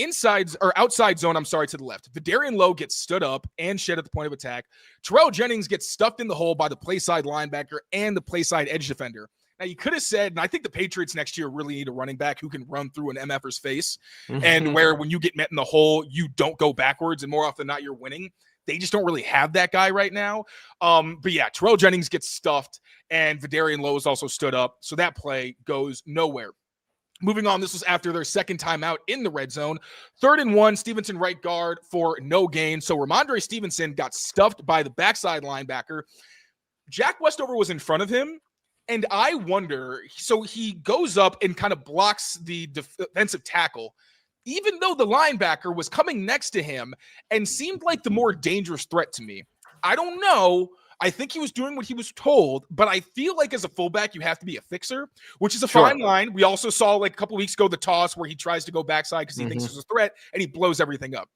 outside zone, to the left. Vidarian Lowe gets stood up and shed at the point of attack. Terrell Jennings gets stuffed in the hole by the play side linebacker and the play side edge defender. Now, you could have said, and I think the Patriots next year really need a running back who can run through an MFer's face, and where when you get met in the hole, you don't go backwards, and more often than not, you're winning. They just don't really have that guy right now. But yeah, Terrell Jennings gets stuffed, and Vidarian Lowe is also stood up, so that play goes nowhere. Moving on, this was after their second time out in the red zone. 3rd and 1, Stevenson right guard for no gain. So Ramondre Stevenson got stuffed by the backside linebacker. Jack Westover was in front of him. And I wonder, so he goes up and kind of blocks the defensive tackle, even though the linebacker was coming next to him and seemed like the more dangerous threat to me. I don't know. I think he was doing what he was told, but I feel like as a fullback, you have to be a fixer, which is a fine line. We also saw like a couple weeks ago the toss where he tries to go backside because he thinks there's a threat and he blows everything up.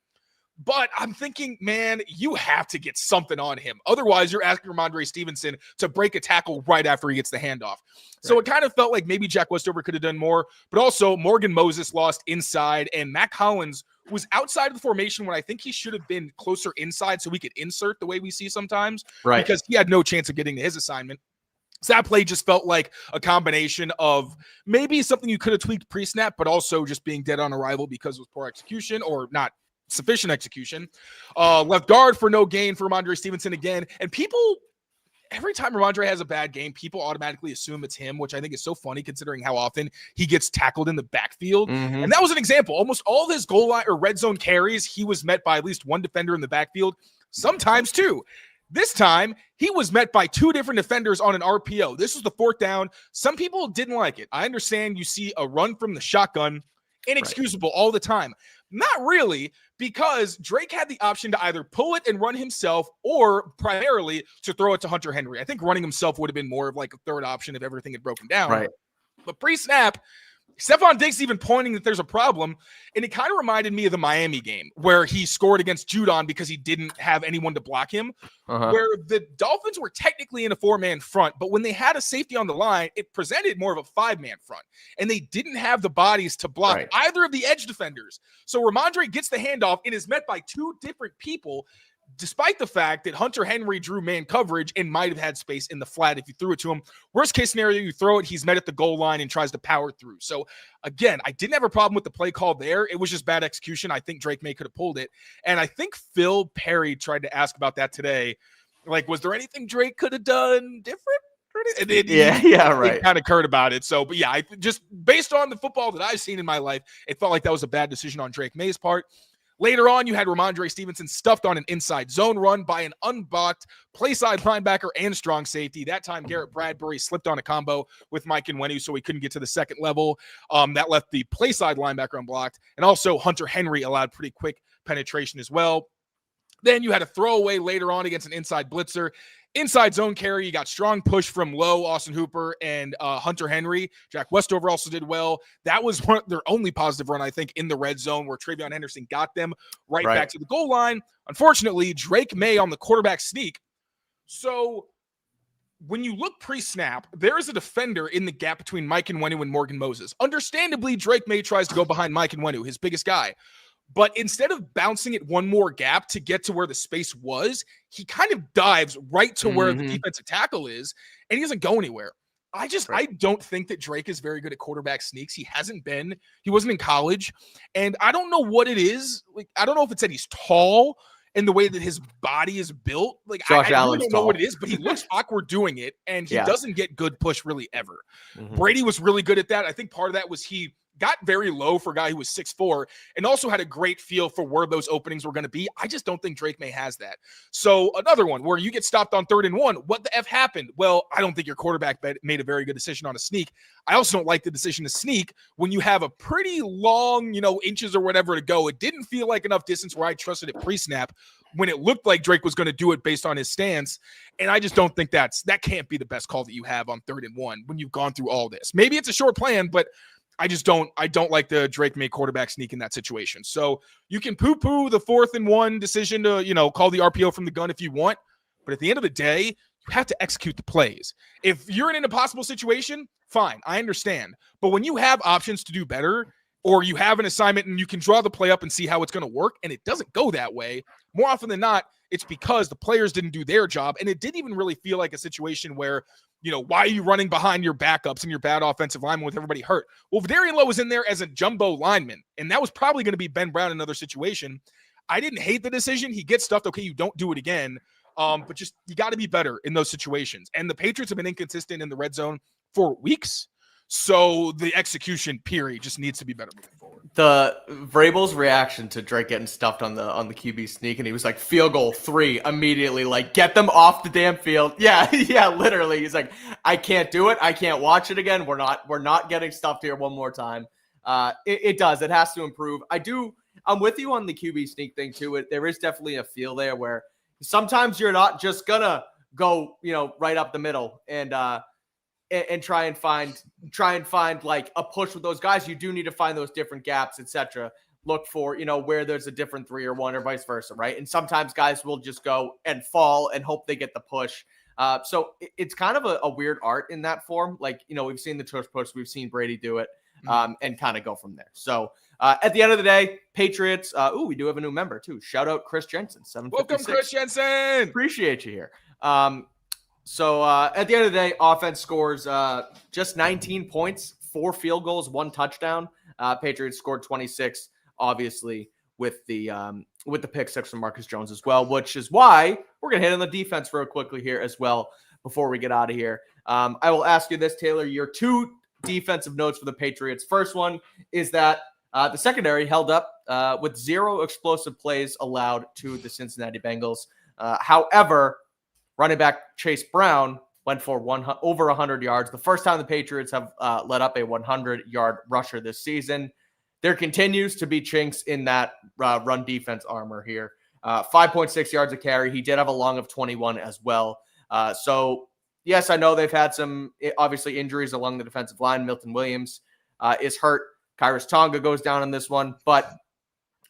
But I'm thinking, man, you have to get something on him. Otherwise, you're asking Ramondre Stevenson to break a tackle right after he gets the handoff. So it kind of felt like maybe Jack Westover could have done more. But also, Morgan Moses lost inside, and Matt Collins was outside of the formation when I think he should have been closer inside so we could insert the way we see sometimes. Because he had no chance of getting to his assignment. So that play just felt like a combination of maybe something you could have tweaked pre-snap, but also just being dead on arrival because it was poor execution or not sufficient execution. Left guard for no gain for Ramondre Stevenson again. And people, every time Ramondre has a bad game, people automatically assume it's him, which I think is so funny considering how often he gets tackled in the backfield. And that was an example. Almost all of his goal line or red zone carries, he was met by at least one defender in the backfield, sometimes two. This time, he was met by 2 different defenders on an RPO. This was the 4th down. Some people didn't like it. I understand you see a run from the shotgun, inexcusable all the time. Not really, because Drake had the option to either pull it and run himself or primarily to throw it to Hunter Henry. I think running himself would have been more of like a third option if everything had broken down. But pre-snap, Stephon Diggs even pointing that there's a problem, and it kind of reminded me of the Miami game where he scored against Judon because he didn't have anyone to block him, where the Dolphins were technically in a 4-man front, but when they had a safety on the line, it presented more of a 5-man front, and they didn't have the bodies to block either of the edge defenders. So Ramondre gets the handoff and is met by 2 different people, despite the fact that Hunter Henry drew man coverage and might have had space in the flat if you threw it to him. Worst case scenario, you throw it, he's met at the goal line and tries to power through. So again, I didn't have a problem with the play call there. It was just bad execution. I think Drake Maye could have pulled it. And I think Phil Perry tried to ask about that today. Like, was there anything Drake could have done different? And he kind of curd about it. So, but yeah, just based on the football that I've seen in my life, it felt like that was a bad decision on Drake Maye's part. Later on, you had Ramondre Stevenson stuffed on an inside zone run by an unblocked play side linebacker and strong safety. That time, Garrett Bradbury slipped on a combo with Mike Nwenu, so he couldn't get to the second level. That left the play side linebacker unblocked. And also, Hunter Henry allowed pretty quick penetration as well. Then you had a throwaway later on against an inside blitzer. Inside zone carry, you got strong push from Lowe, Austin Hooper, and Hunter Henry. Jack Westover also did well. That was their only positive run, I think, in the red zone where Travion Henderson got them right back to the goal line. Unfortunately, Drake Maye on the quarterback sneak. So when you look pre-snap, there is a defender in the gap between Mike Nwenu and Morgan Moses. Understandably, Drake Maye tries to go behind Mike Nwenu, his biggest guy. But instead of bouncing it one more gap to get to where the space was, he kind of dives right to where the defensive tackle is, and he doesn't go anywhere. I don't think that Drake is very good at quarterback sneaks. He hasn't been. He wasn't in college. And I don't know what it is. Like, I don't know if it's that he's tall and the way that his body is built. Like, I really don't know what it is, but he looks awkward doing it, and he doesn't get good push really ever. Brady was really good at that. I think part of that was he got very low for a guy who was 6'4", and also had a great feel for where those openings were going to be. I just don't think Drake Maye has that. So another one where you get stopped on 3rd and 1. What the F happened? Well, I don't think your quarterback made a very good decision on a sneak. I also don't like the decision to sneak when you have a pretty long, inches or whatever to go. It didn't feel like enough distance where I trusted it pre-snap when it looked like Drake was going to do it based on his stance. And I just don't think that can't be the best call that you have on 3rd and 1 when you've gone through all this. Maybe it's a short plan, but I don't like the Drake Maye quarterback sneak in that situation. So you can poo-poo the 4th and 1 decision to, call the RPO from the gun if you want. But at the end of the day, you have to execute the plays. If you're in an impossible situation, fine, I understand. But when you have options to do better, or you have an assignment and you can draw the play up and see how it's going to work, and it doesn't go that way, more often than not, it's because the players didn't do their job. And it didn't even really feel like a situation where, why are you running behind your backups and your bad offensive lineman with everybody hurt? Well, Darian Lowe was in there as a jumbo lineman, and that was probably going to be Ben Brown in another situation. I didn't hate the decision. He gets stuffed. Okay, you don't do it again. But just you got to be better in those situations. And the Patriots have been inconsistent in the red zone for weeks. So the execution period just needs to be better moving forward. The Vrabel's reaction to Drake getting stuffed on the QB sneak, and he was like, field goal 3 immediately, like, get them off the damn field. Yeah, literally. He's like, I can't do it. I can't watch it again. We're not getting stuffed here one more time. It does. It has to improve. I'm with you on the QB sneak thing too. There is definitely a feel there where sometimes you're not just gonna go, right up the middle and try and find like a push with those guys. You do need to find those different gaps, etc. Look for, where there's a different 3 or 1 or vice versa, right? And sometimes guys will just go and fall and hope they get the push. So it's kind of a weird art in that form. Like, we've seen the tush push, we've seen Brady do it, and kind of go from there. So at the end of the day, Patriots, we do have a new member too. Shout out Chris Jensen, 756. Welcome, Chris Jensen. Appreciate you here. So at the end of the day, offense scores just 19 points, 4 field goals, 1 touchdown. Patriots scored 26, obviously, with the pick 6 from Marcus Jones as well, which is why we're going to hit on the defense real quickly here as well before we get out of here. I will ask you this, Taylor, your 2 defensive notes for the Patriots. First one is that the secondary held up with 0 explosive plays allowed to the Cincinnati Bengals. However, running back Chase Brown went for over 100 yards. The first time the Patriots have let up a 100-yard rusher this season. There continues to be chinks in that run defense armor here. 5.6 yards a carry. He did have a long of 21 as well. So, yes, I know they've had some, obviously, injuries along the defensive line. Milton Williams is hurt. Kyrus Tonga goes down in this one. But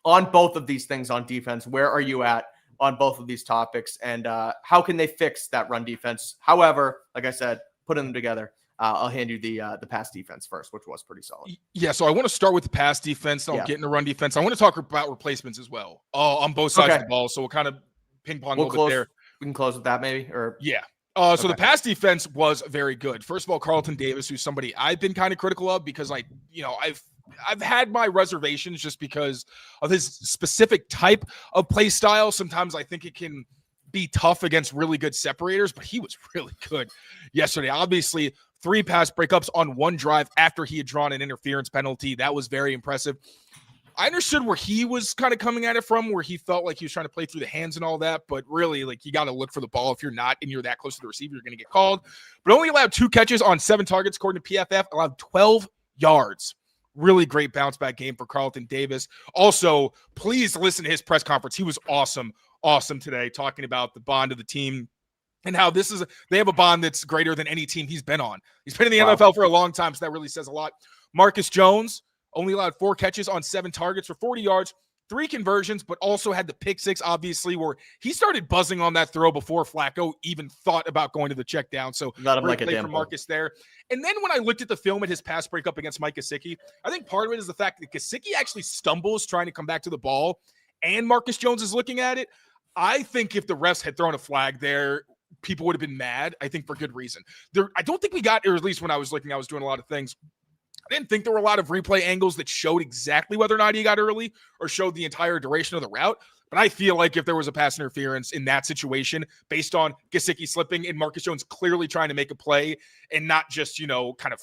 on both of these things on defense, where are you at on both of these topics, and how can they fix that run defense? However, like I said, putting them together, I'll hand you the pass defense first, which was pretty solid. Yeah, so I want to start with the pass defense. Then I'll get into run defense. I want to talk about replacements as well on both sides of the ball. So we'll kind of ping pong a little bit there. We can close with that maybe, or yeah. So the pass defense was very good. First of all, Carlton Davis, who's somebody I've been kind of critical of because I've had my reservations just because of his specific type of play style. Sometimes I think it can be tough against really good separators, but he was really good yesterday. Obviously, 3 pass breakups on 1 drive after he had drawn an interference penalty. That was very impressive. I understood where he was kind of coming at it from, where he felt like he was trying to play through the hands and all that. But really, like, you got to look for the ball. If you're not and you're that close to the receiver, you're going to get called. But only allowed 2 catches on 7 targets, according to PFF, allowed 12 yards. Really great bounce back game for Carlton Davis. Also, please listen to his press conference. He was awesome today, talking about the bond of the team and how they have a bond that's greater than any team he's been on. He's been in the NFL for a long time, so that really says a lot. Marcus Jones only allowed 4 catches on 7 targets for 40 yards, 3 conversions, but also had the pick 6, obviously, where he started buzzing on that throw before Flacco even thought about going to the check down. So got him like a damn for Marcus there. And then when I looked at the film at his pass breakup against Mike Gesicki, I think part of it is the fact that Gesicki actually stumbles trying to come back to the ball, and Marcus Jones is looking at it. I think if the refs had thrown a flag there, people would have been mad, I think for good reason. I don't think we got, or at least when I was looking, I was doing a lot of things. I didn't think there were a lot of replay angles that showed exactly whether or not he got early or showed the entire duration of the route. But I feel like if there was a pass interference in that situation based on Gesicki slipping and Marcus Jones clearly trying to make a play and not just, kind of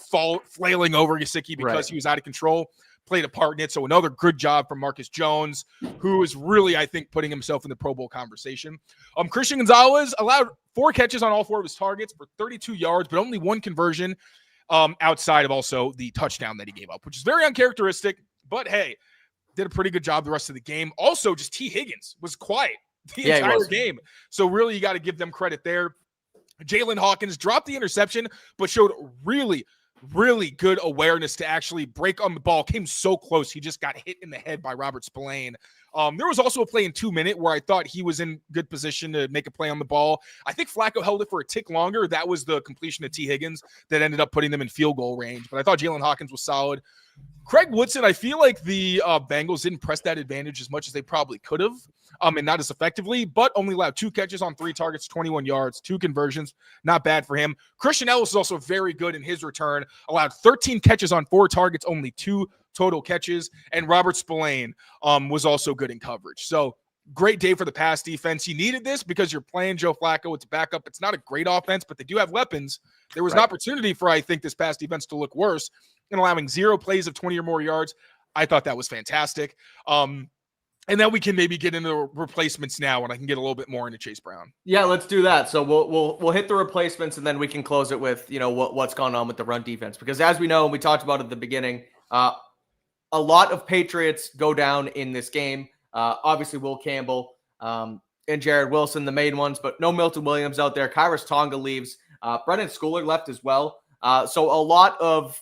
flailing over Gesicki because he was out of control, played a part in it. So another good job from Marcus Jones, who is really, I think, putting himself in the Pro Bowl conversation. Christian Gonzalez allowed 4 catches on all 4 of his targets for 32 yards, but only 1 conversion. Outside of also the touchdown that he gave up, which is very uncharacteristic, but hey, did a pretty good job the rest of the game. Also, just T. Higgins was quiet the entire game. So really, you got to give them credit there. Jalen Hawkins dropped the interception, but showed really, really good awareness to actually break on the ball. Came so close. He just got hit in the head by Robert Spillane. There was also a play in 2 minutes where I thought he was in good position to make a play on the ball. I think Flacco held it for a tick longer. That was the completion of T. Higgins that ended up putting them in field goal range. But I thought Jalen Hawkins was solid. Craig Woodson, I feel like the Bengals didn't press that advantage as much as they probably could have, and not as effectively, but only allowed 2 catches on 3 targets, 21 yards, 2 conversions. Not bad for him. Christian Ellis is also very good in his return. Allowed 13 catches on 4 targets, only 2 total catches. And Robert Spillane was also good in coverage. So great day for the pass defense. You needed this because you're playing Joe Flacco. It's a backup. It's not a great offense, but they do have weapons. There was an opportunity for, I think, this pass defense to look worse, and allowing 0 plays of 20 or more yards. I thought that was fantastic. And then we can maybe get into replacements now, and I can get a little bit more into Chase Brown. Yeah, let's do that. So we'll hit the replacements, and then we can close it with what's going on with the run defense, because as we know, and we talked about at the beginning, a lot of Patriots go down in this game. Obviously, Will Campbell and Jared Wilson, the main ones, but no Milton Williams out there. Kyrus Tonga leaves. Brendan Schooler left as well. So a lot of,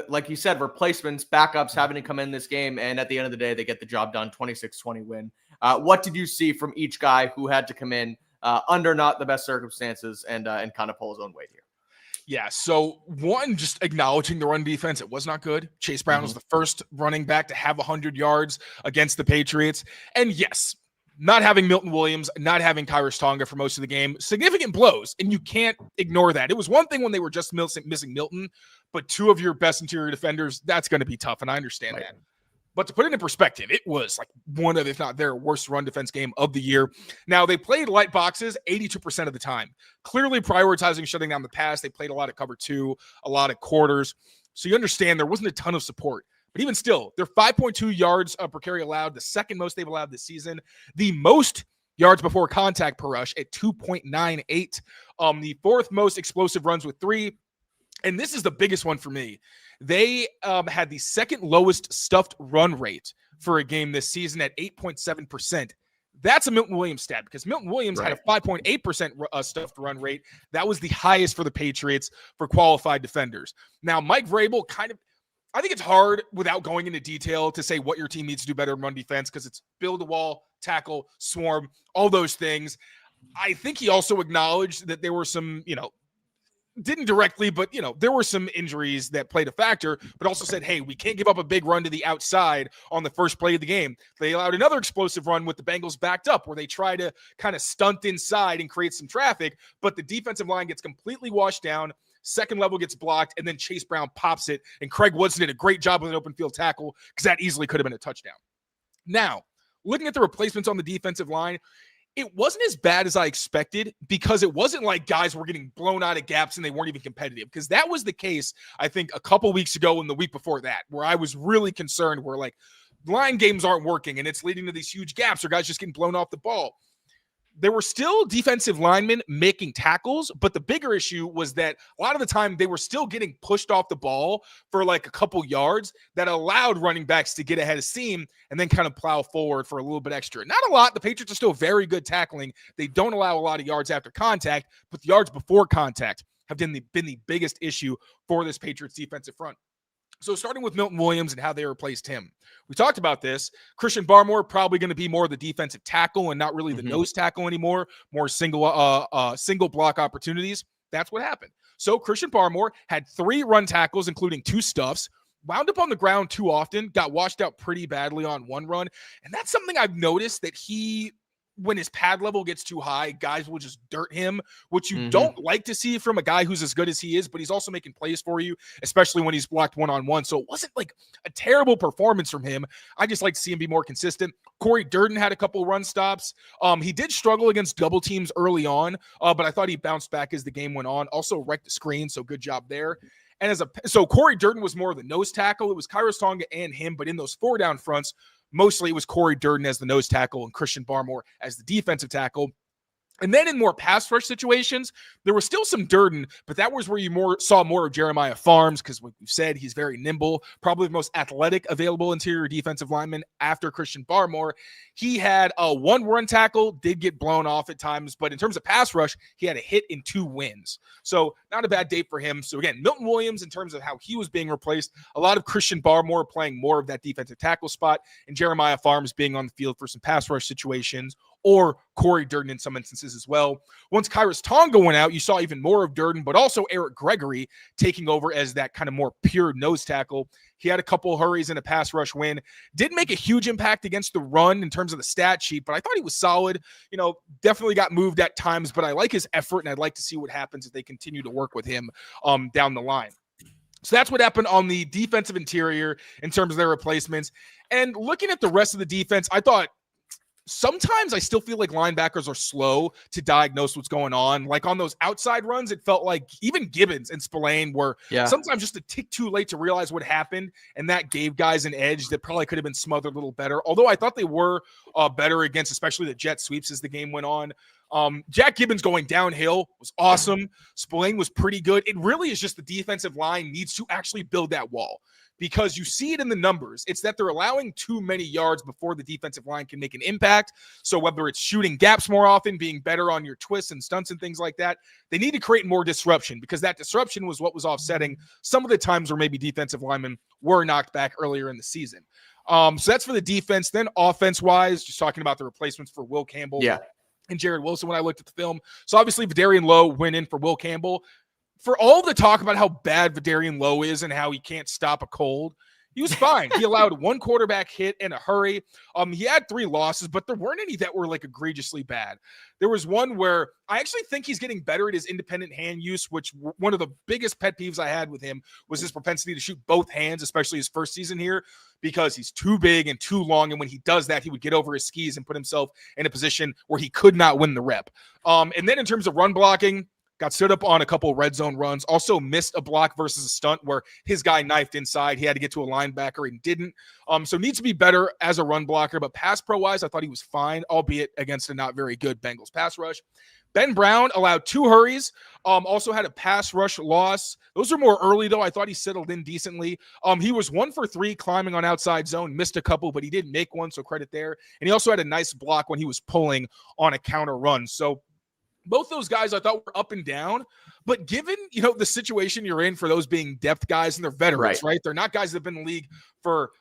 like you said, replacements, backups having to come in this game, and at the end of the day, they get the job done, 26-20 win. What did you see from each guy who had to come in under not the best circumstances and kind of pull his own weight here? Yeah, so one, just acknowledging the run defense, it was not good. Chase Brown was the first running back to have 100 yards against the Patriots. And yes, not having Milton Williams, not having Kyrus Tonga for most of the game, significant blows, and you can't ignore that. It was one thing when they were just missing Milton, but 2 of your best interior defenders, that's going to be tough, and I understand that. But to put it in perspective, it was like one of, if not their worst run defense game of the year. Now, they played light boxes 82% of the time, clearly prioritizing shutting down the pass. They played a lot of cover 2, a lot of quarters. So you understand there wasn't a ton of support. But even still, they're 5.2 yards per carry allowed, the second most they've allowed this season. The most yards before contact per rush at 2.98. The 4th most explosive runs with 3. And this is the biggest one for me. They had the 2nd lowest stuffed run rate for a game this season at 8.7%. That's a Milton Williams stat, because Milton Williams had a 5.8% stuffed run rate. That was the highest for the Patriots for qualified defenders. Now, Mike Vrabel I think it's hard without going into detail to say what your team needs to do better in run defense, because it's build a wall, tackle, swarm, all those things. I think he also acknowledged that there were some, didn't directly, but, there were some injuries that played a factor, but also said, hey, we can't give up a big run to the outside on the first play of the game. They allowed another explosive run with the Bengals backed up, where they try to kind of stunt inside and create some traffic, but the defensive line gets completely washed down. Second level gets blocked, and then Chase Brown pops it, and Craig Woodson did a great job with an open field tackle, because that easily could have been a touchdown. Now, looking at the replacements on the defensive line, it wasn't as bad as I expected, because it wasn't like guys were getting blown out of gaps and they weren't even competitive, because that was the case, I think, a couple weeks ago and the week before that, where I was really concerned, where like line games aren't working and it's leading to these huge gaps or guys just getting blown off the ball. There were still defensive linemen making tackles, but the bigger issue was that a lot of the time they were still getting pushed off the ball for like a couple yards that allowed running backs to get ahead of steam and then kind of plow forward for a little bit extra. Not a lot. The Patriots are still very good tackling. They don't allow a lot of yards after contact, but the yards before contact have been the biggest issue for this Patriots defensive front. So starting with Milton Williams and how they replaced him. We talked about this. Christian Barmore probably going to be more the defensive tackle and not really the nose tackle anymore, more single block opportunities. That's what happened. So Christian Barmore had 3 run tackles, including 2 stuffs, wound up on the ground too often, got washed out pretty badly on one run. And that's something I've noticed that when his pad level gets too high, guys will just dirt him, which you don't like to see from a guy who's as good as he is, but he's also making plays for you, especially when he's blocked one-on-one. So it wasn't like a terrible performance from him. I just like to see him be more consistent. Corey Durden had a couple run stops. He did struggle against double teams early on, but I thought he bounced back as the game went on. Also wrecked the screen, so good job there. And so Corey Durden was more of the nose tackle. It was Kairos Tonga and him, but in those 4-down fronts, mostly it was Corey Durden as the nose tackle and Christian Barmore as the defensive tackle. And then in more pass rush situations, there was still some Durden, but that was where you saw more of Jeremiah Farms because what we've said, he's very nimble, probably the most athletic available interior defensive lineman after Christian Barmore. He had a 1 run tackle, did get blown off at times, but in terms of pass rush, he had a hit in 2 wins. So not a bad day for him. So again, Milton Williams, in terms of how he was being replaced, a lot of Christian Barmore playing more of that defensive tackle spot, and Jeremiah Farms being on the field for some pass rush situations, or Corey Durden in some instances as well. Once Kairos Tonga went out, you saw even more of Durden, but also Eric Gregory taking over as that kind of more pure nose tackle. He had a couple hurries and a pass rush win. Didn't make a huge impact against the run in terms of the stat sheet, but I thought he was solid. Definitely got moved at times, but I like his effort, and I'd like to see what happens if they continue to work with him down the line. So that's what happened on the defensive interior in terms of their replacements. And looking at the rest of the defense, I thought sometimes I still feel like linebackers are slow to diagnose what's going on. Like on those outside runs, it felt like even Gibbons and Spillane were sometimes just a tick too late to realize what happened, and that gave guys an edge that probably could have been smothered a little better. Although I thought they were better against especially the jet sweeps as the game went on. Jack Gibbons going downhill was awesome. Spillane was pretty good. It really is just the defensive line needs to actually build that wall, because you see it in the numbers. It's that they're allowing too many yards before the defensive line can make an impact. So whether it's shooting gaps more often, being better on your twists and stunts and things like that, they need to create more disruption, because that disruption was what was offsetting some of the times where maybe defensive linemen were knocked back earlier in the season. So that's for the defense. Then offense-wise, just talking about the replacements for Will Campbell and Jared Wilson when I looked at the film. So obviously Vidarian Lowe went in for Will Campbell. For all the talk about how bad Vidarian Lowe is and how he can't stop a cold, he was fine. He allowed 1 quarterback hit in a hurry. He had 3 losses, but there weren't any that were like egregiously bad. There was one where I actually think he's getting better at his independent hand use, which one of the biggest pet peeves I had with him was his propensity to shoot both hands, especially his first season here, because he's too big and too long. And when he does that, he would get over his skis and put himself in a position where he could not win the rep. And then in terms of run blocking, got stood up on a couple red zone runs, also missed a block versus a stunt where his guy knifed inside. He had to get to a linebacker and didn't. So needs to be better as a run blocker, but pass pro-wise, I thought he was fine, albeit against a not very good Bengals pass rush. Ben Brown allowed 2 hurries, also had a pass rush loss. Those are more early, though. I thought he settled in decently. He was 1 for 3 climbing on outside zone, missed a couple, but he did make one, so credit there. And he also had a nice block when he was pulling on a counter run. So both those guys I thought were up and down, but given, the situation you're in for those being depth guys, and they're veterans, right? They're not guys that have been in the league or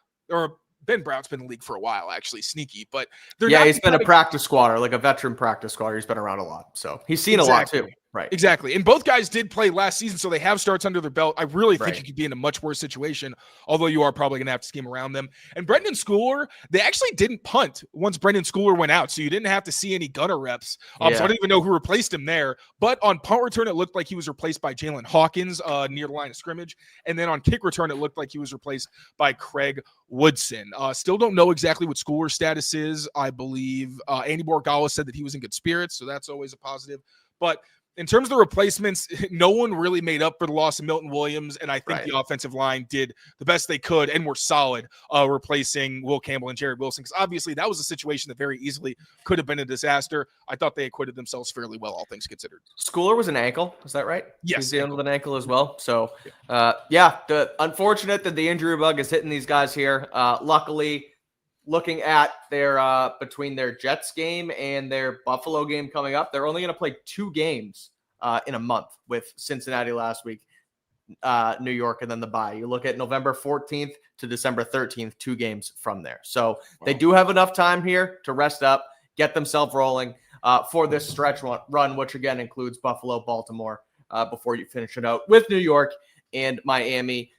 Ben Brown's been in the league for a while, actually, sneaky, but he's been a practice squatter, like a veteran practice squatter. He's been around a lot, so he's seen a lot too. Right. Exactly. And both guys did play last season, so they have starts under their belt. I really think you could be in a much worse situation, although you are probably going to have to scheme around them. And Brendan Schooler, they actually didn't punt once Brendan Schooler went out, so you didn't have to see any gunner reps. So I don't even know who replaced him there. But on punt return, it looked like he was replaced by Jalen Hawkins near the line of scrimmage. And then on kick return, it looked like he was replaced by Craig Woodson. Still don't know exactly what Schooler's status is. I believe Andy Borgala said that he was in good spirits, so that's always a positive. But in terms of the replacements, no one really made up for the loss of Milton Williams, and I think the offensive line did the best they could and were solid replacing Will Campbell and Jared Wilson, because obviously that was a situation that very easily could have been a disaster. I thought they acquitted themselves fairly well, all things considered. Schooler was an ankle. Is that right? Yes. He's dealing with an ankle as well. So, the unfortunate that the injury bug is hitting these guys here. Luckily, looking at their between their Jets game and their Buffalo game coming up, they're only going to play 2 games in a month, with Cincinnati last week, New York, and then the bye. You look at November 14th to December 13th, 2 games from there. So they do have enough time here to rest up, get themselves rolling for this stretch run, which again includes Buffalo, Baltimore, before you finish it out with New York and Miami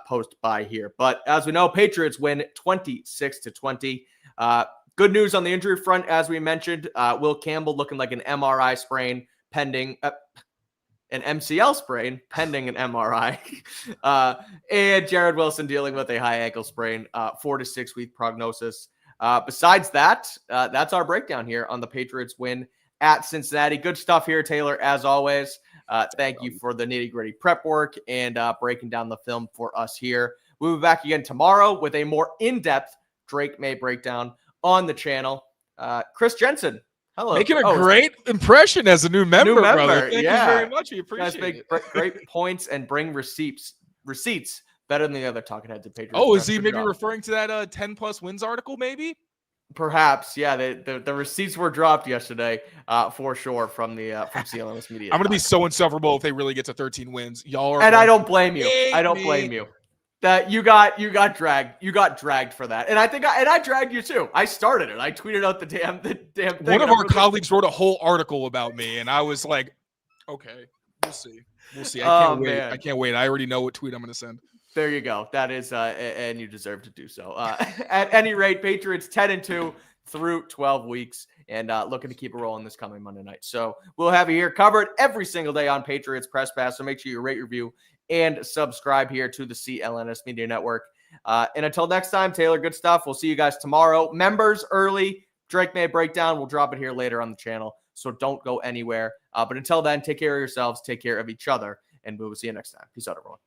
post-bye here. But as we know, Patriots win 26-20. Good news on the injury front, as we mentioned. Will Campbell looking like an MRI sprain pending, an MCL sprain pending an MRI. And Jared Wilson dealing with a high ankle sprain, 4 to 6 week prognosis. Besides that, that's our breakdown here on the Patriots win at Cincinnati. Good stuff here, Taylor, as always. Thank you for the nitty-gritty prep work and breaking down the film for us here. We'll be back again tomorrow with a more in-depth Drake Maye breakdown on the channel. Chris Jensen, hello. Making a great impression as a new member, brother. Thank you very much. We appreciate it. Great points and bring receipts better than the other talking heads at Patriots. Oh, is he maybe referring to that 10+ wins article, maybe? Perhaps, yeah. The receipts were dropped yesterday, for sure, from CLNS Media. I'm gonna be so insufferable if they really get to 13 wins. Y'all are, and I don't blame you. I don't blame you. That you got dragged. You got dragged for that, and I dragged you too. I started it. I tweeted out the damn thing. One of our colleagues wrote a whole article about me, and I was like, okay, we'll see. I can't wait. Man. I can't wait. I already know what tweet I'm gonna send. There you go. That is, and you deserve to do so. At any rate, Patriots 10-2 through 12 weeks, and looking to keep it rolling this coming Monday night. So we'll have you here covered every single day on Patriots Press Pass. So make sure you rate, review, and subscribe here to the CLNS Media Network. And until next time, Taylor, good stuff. We'll see you guys tomorrow. Members early Drake Maye breakdown. We'll drop it here later on the channel, so don't go anywhere. But until then, take care of yourselves, take care of each other, and we will see you next time. Peace out, everyone.